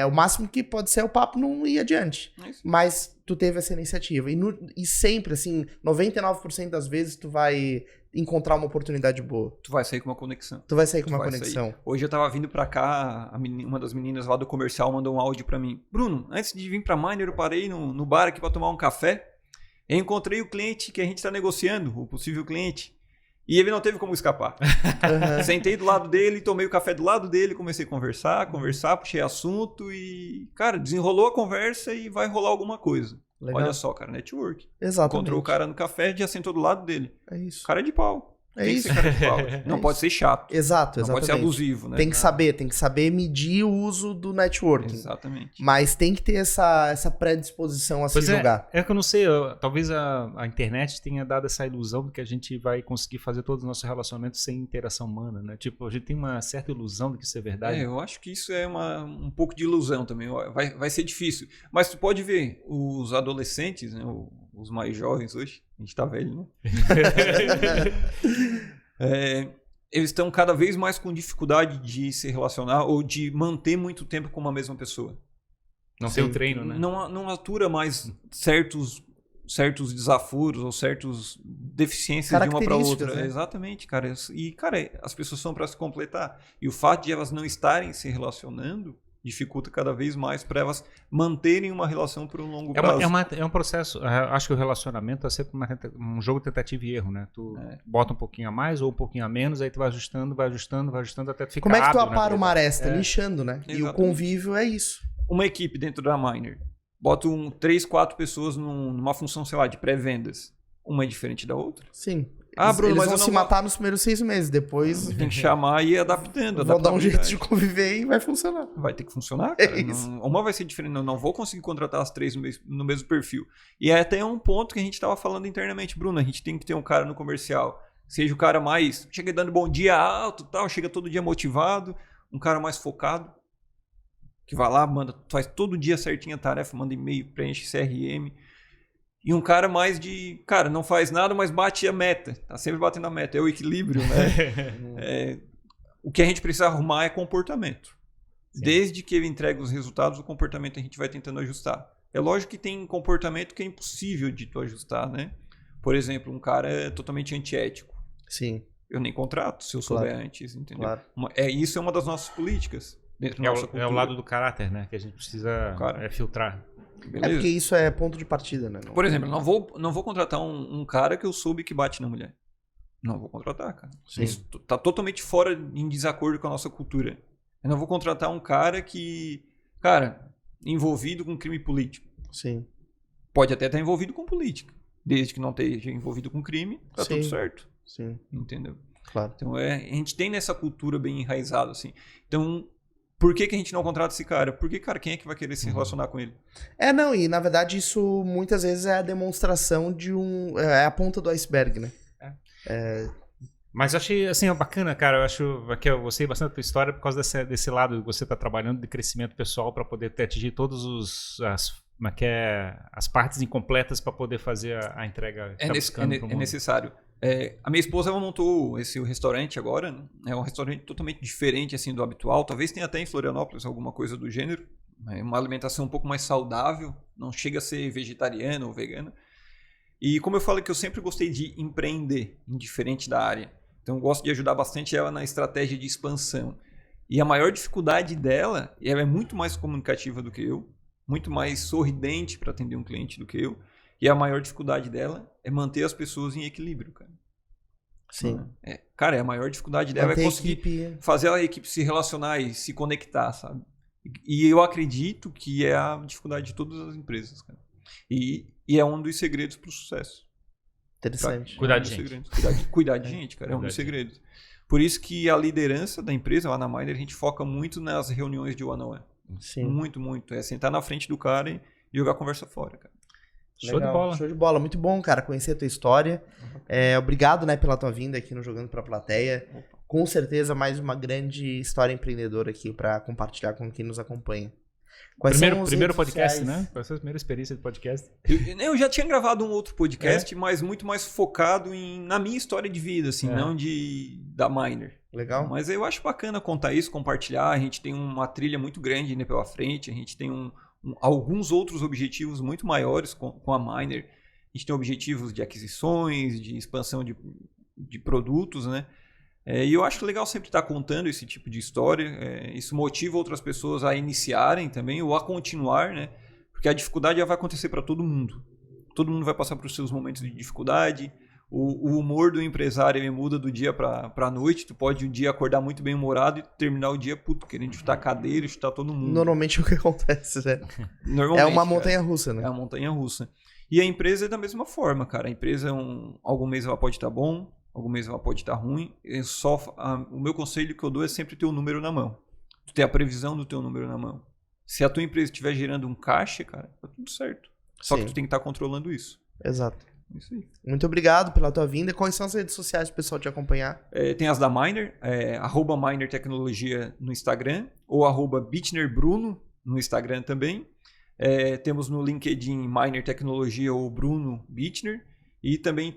O máximo que pode ser o papo não ir adiante. Mas tu teve essa iniciativa. E sempre, assim, 99% das vezes tu vai encontrar uma oportunidade boa. Tu vai sair com uma conexão. Conexão. Hoje eu tava vindo pra cá, uma das meninas lá do comercial mandou um áudio pra mim. Bruno, antes de vir pra Miner, eu parei no bar aqui pra tomar um café. Eu encontrei o cliente que a gente tá negociando, o possível cliente. E ele não teve como escapar. Sentei do lado dele, tomei o café do lado dele, comecei a conversar, puxei assunto e, cara, desenrolou a conversa e vai rolar alguma coisa. Legal. Olha só, cara, network. Exatamente. Encontrou o cara no café, já sentou do lado dele. É isso. Cara de pau. Tem que ser cara de pau. Não pode ser chato. Exato, não pode ser abusivo, né? Tem que saber medir o uso do networking. Exatamente. Mas tem que ter essa predisposição a se jogar. É que eu não sei, talvez a internet tenha dado essa ilusão de que a gente vai conseguir fazer todos os nossos relacionamentos sem interação humana, né? Tipo, a gente tem uma certa ilusão de que isso é verdade. Eu acho que isso é um pouco de ilusão também. Vai ser difícil. Mas tu pode ver, os adolescentes, né? Os mais jovens hoje, a gente tá velho, né? Eles estão cada vez mais com dificuldade de se relacionar ou de manter muito tempo com uma mesma pessoa. Não tem o treino, né? Não atura mais certos desafuros ou certas deficiências de uma para outra. Né? Exatamente, cara. E, cara, as pessoas são para se completar. E o fato de elas não estarem se relacionando dificulta cada vez mais para elas manterem uma relação por um longo prazo. É um processo, acho que o relacionamento é sempre um jogo de tentativa e erro, né? Tu bota um pouquinho a mais ou um pouquinho a menos, aí tu vai ajustando até tu ficar. Como é que tu apara uma aresta? Lixando, né? Exatamente. E o convívio é isso. Uma equipe dentro da Miner, bota 3, 4 pessoas numa função, sei lá, de pré-vendas. Uma é diferente da outra? Sim. Bruno, eles vão se matar nos primeiros 6 meses, depois... Tem que chamar e ir adaptando. Vão dar um jeito de conviver e vai funcionar. Vai ter que funcionar, cara. Uma vai ser diferente. Não vou conseguir contratar as 3 no mesmo perfil. E é até um ponto que a gente estava falando internamente. Bruno, a gente tem que ter um cara no comercial. Seja o cara mais... Chega dando bom dia alto, tal, chega todo dia motivado. Um cara mais focado. Que vai lá, faz todo dia certinho a tarefa, manda e-mail, preenche CRM. E um cara mais de... Cara, não faz nada, mas bate a meta. Tá sempre batendo a meta. É o equilíbrio, né? O que a gente precisa arrumar é comportamento. Sim. Desde que ele entregue os resultados, o comportamento a gente vai tentando ajustar. É lógico que tem comportamento que é impossível de tu ajustar, né? Por exemplo, um cara é totalmente antiético. Sim. Eu nem contrato se eu souber antes, entendeu? Claro. Isso é uma das nossas políticas dentro da nossa cultura. É o lado do caráter, né? Que a gente precisa filtrar. Beleza? É porque isso é ponto de partida, né? Por exemplo, não vou contratar um cara que eu soube que bate na mulher. Não vou contratar, cara. Sim. Isso tá totalmente fora, em desacordo com a nossa cultura. Eu não vou contratar um cara que... Cara, envolvido com crime político. Sim. Pode até estar envolvido com política. Desde que não esteja envolvido com crime, tá tudo certo. Sim. Entendeu? Claro. Então, a gente tem nessa cultura bem enraizada, assim. Então... Por que a gente não contrata esse cara? Porque, cara, quem é que vai querer se relacionar com ele? E na verdade isso muitas vezes é a demonstração de é a ponta do iceberg, né? Mas eu achei, assim, bacana, cara. Eu acho que eu gostei bastante da tua história por causa desse lado que você está trabalhando de crescimento pessoal para poder atingir todas as partes incompletas para poder fazer a entrega. É necessário. A minha esposa ela montou esse restaurante agora, né? É um restaurante totalmente diferente assim do habitual. Talvez tenha até em Florianópolis alguma coisa do gênero. É uma alimentação um pouco mais saudável, não chega a ser vegetariana ou vegana. E como eu falei que eu sempre gostei de empreender, indiferente da área. Então eu gosto de ajudar bastante ela na estratégia de expansão. E a maior dificuldade dela, ela é muito mais comunicativa do que eu, muito mais sorridente para atender um cliente do que eu. E a maior dificuldade dela é manter as pessoas em equilíbrio, cara. Sim. Cara, a maior dificuldade dela é conseguir fazer a equipe se relacionar e se conectar, sabe? E eu acredito que é a dificuldade de todas as empresas, cara. E é um dos segredos para o sucesso. Interessante. Cuidar de gente. Cuidar de gente, cara, é um dos segredos. Por isso que a liderança da empresa, lá na Miner, a gente foca muito nas reuniões de one-on-one. Sim. Muito, muito. É sentar na frente do cara e jogar a conversa fora, cara. Show de bola. Show de bola. Muito bom, cara, conhecer a tua história. Obrigado, né, pela tua vinda aqui no Jogando Pra Plateia. Com certeza, mais uma grande história empreendedora aqui pra compartilhar com quem nos acompanha. Primeiro podcast, sociais? Né? Qual é a sua primeira experiência de podcast? Eu já tinha gravado um outro podcast, mas muito mais focado na minha história de vida, assim, não da Miner. Legal. Mas eu acho bacana contar isso, compartilhar. A gente tem uma trilha muito grande ainda pela frente, a gente tem alguns outros objetivos muito maiores com a Miner. A gente tem objetivos de aquisições, de expansão de produtos, né? E eu acho legal sempre estar contando esse tipo de história. Isso motiva outras pessoas a iniciarem também ou a continuar, né? Porque a dificuldade já vai acontecer para todo mundo. Todo mundo vai passar por seus momentos de dificuldade. O humor do empresário ele muda do dia para a noite. Tu pode um dia acordar muito bem humorado e terminar o dia querendo chutar cadeira, chutar todo mundo. Normalmente é o que acontece, né? Normalmente, é uma montanha-russa, né? É uma montanha-russa. E a empresa é da mesma forma, cara. A empresa, algum mês ela pode estar bom, algum mês ela pode estar ruim. O meu conselho que eu dou é sempre ter o número na mão. Tu ter a previsão do teu número na mão. Se a tua empresa estiver gerando um caixa, cara, tá tudo certo. Só que tu tem que estar controlando isso. Exato. Isso aí. Muito obrigado pela tua vinda. Quais são as redes sociais para o pessoal te acompanhar? Tem as da Miner, @Miner Tecnologia no Instagram, ou @BitnerBruno no Instagram também. Temos no LinkedIn Miner Tecnologia ou Bruno Bitner. E também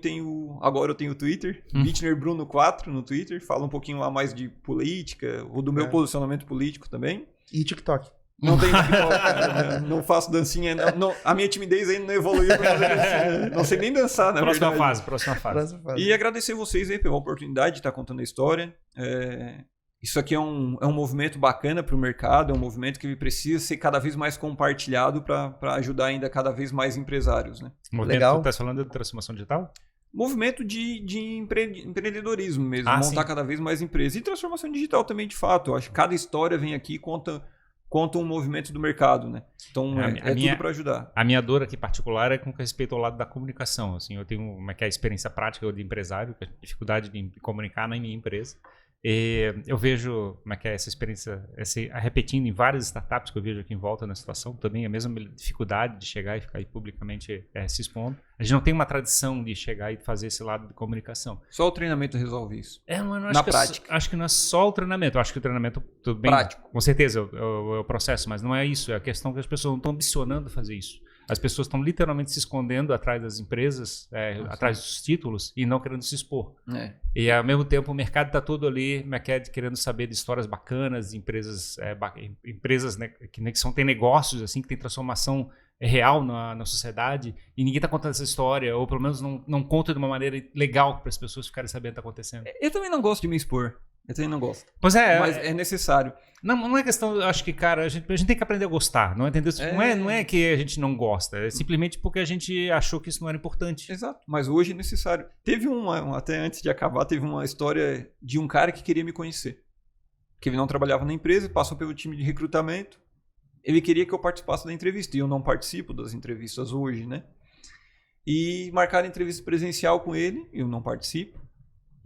agora eu tenho o Twitter, BitnerBruno4 no Twitter. Fala um pouquinho lá mais de política, ou do meu posicionamento político também. E TikTok? Não tem TikTok, cara, não faço dancinha. Não, a minha timidez ainda não evoluiu pra fazer dancinha. Não sei nem dançar, na verdade. Próxima fase. E agradecer vocês aí pela oportunidade de estar contando a história. Isso aqui é um movimento bacana para o mercado, é um movimento que precisa ser cada vez mais compartilhado para ajudar ainda cada vez mais empresários, né? Legal. Você está falando de transformação digital? Movimento de empreendedorismo mesmo, montar cada vez mais empresas. E transformação digital também, de fato. Eu acho que cada história vem aqui e conta um movimento do mercado, né? Então, tudo para ajudar. A minha dor aqui particular é com respeito ao lado da comunicação. Assim, eu tenho a experiência prática de empresário, a dificuldade de comunicar na minha empresa. E eu vejo essa experiência repetindo em várias startups que eu vejo aqui em volta na situação, também a mesma dificuldade de chegar e ficar aí publicamente se expondo. A gente não tem uma tradição de chegar e fazer esse lado de comunicação. Só o treinamento resolve isso. Na prática. Acho que não é só o treinamento. Acho que o treinamento, tudo bem, prático. Com certeza é o processo, mas não é isso. É a questão que as pessoas não estão ambicionando fazer isso. As pessoas estão literalmente se escondendo atrás das empresas, atrás dos títulos e não querendo se expor. E ao mesmo tempo o mercado está todo ali querendo saber de histórias bacanas, de empresas, né, que tem negócios assim, que tem transformação real na sociedade e ninguém está contando essa história, ou pelo menos não conta de uma maneira legal para as pessoas ficarem sabendo o que está acontecendo. Eu também não gosto de me expor. Eu também não gosto. Mas é necessário. Não é questão, eu acho que, cara, a gente tem que aprender a gostar, não entendeu? Não é que a gente não gosta, é simplesmente porque a gente achou que isso não era importante. Exato, mas hoje é necessário. Teve até antes de acabar, teve uma história de um cara que queria me conhecer. Que ele não trabalhava na empresa, passou pelo time de recrutamento. Ele queria que eu participasse da entrevista, e eu não participo das entrevistas hoje, né? E marcaram entrevista presencial com ele, eu não participo.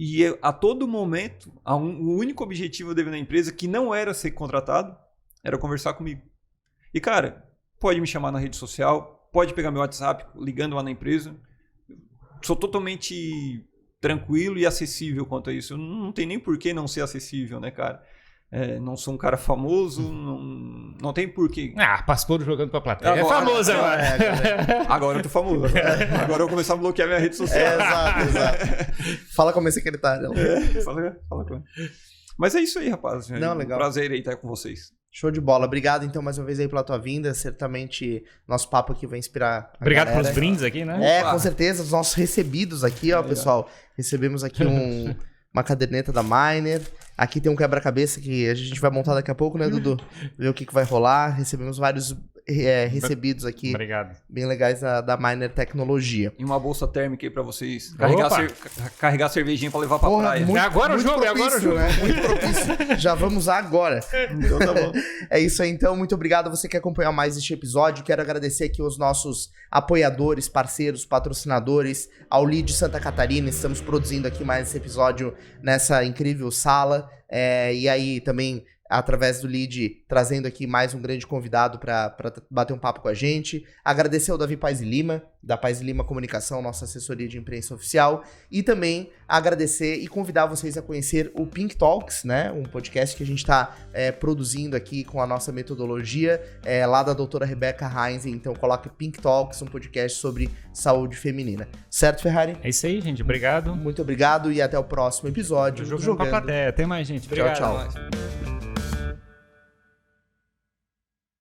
E a todo momento, o único objetivo dele na empresa, que não era ser contratado, era conversar comigo. E, cara, pode me chamar na rede social, pode pegar meu WhatsApp, ligando lá na empresa. Sou totalmente tranquilo e acessível quanto a isso. Não tem nem por que não ser acessível, né, cara? Não sou um cara famoso, não tem porquê. Pastor Jogando Pra Plateia. É famoso agora. Agora eu tô famoso. Agora eu vou começar a bloquear minha rede social. Exato. Fala com a minha secretária. Fala com ela. Mas é isso aí, rapaz. Legal. Prazer aí estar com vocês. Show de bola. Obrigado, então, mais uma vez aí pela tua vinda. Certamente nosso papo aqui vai inspirar a Obrigado galera. Pelos brindes aqui, né? Com certeza. Os nossos recebidos aqui, ó, pessoal. Recebemos aqui uma caderneta da Miner. Aqui tem um quebra-cabeça que a gente vai montar daqui a pouco, né, Dudu? Ver o que vai rolar. Recebemos vários recebidos aqui. Obrigado. Bem legais da Miner Tecnologia. E uma bolsa térmica aí pra vocês carregar cervejinha pra levar pra praia. Agora o jogo. Né? Muito propício. Já vamos agora. Então tá bom. É isso aí, então. Muito obrigado a você que acompanhou mais este episódio. Quero agradecer aqui os nossos apoiadores, parceiros, patrocinadores, ao Lead Santa Catarina. Estamos produzindo aqui mais esse episódio nessa incrível sala. E aí também através do Lead, trazendo aqui mais um grande convidado para bater um papo com a gente. Agradecer ao Davi Paes e Lima, da Paes e Lima Comunicação, nossa assessoria de imprensa oficial. E também agradecer e convidar vocês a conhecer o Pink Talks, né? Um podcast que a gente está produzindo aqui com a nossa metodologia, lá da doutora Rebeca Heinz. Então coloque Pink Talks, um podcast sobre saúde feminina. Certo, Ferrari? É isso aí, gente. Obrigado. Muito obrigado e até o próximo episódio do Jogando pra plateia. Até mais, gente. Obrigado. Tchau, tchau.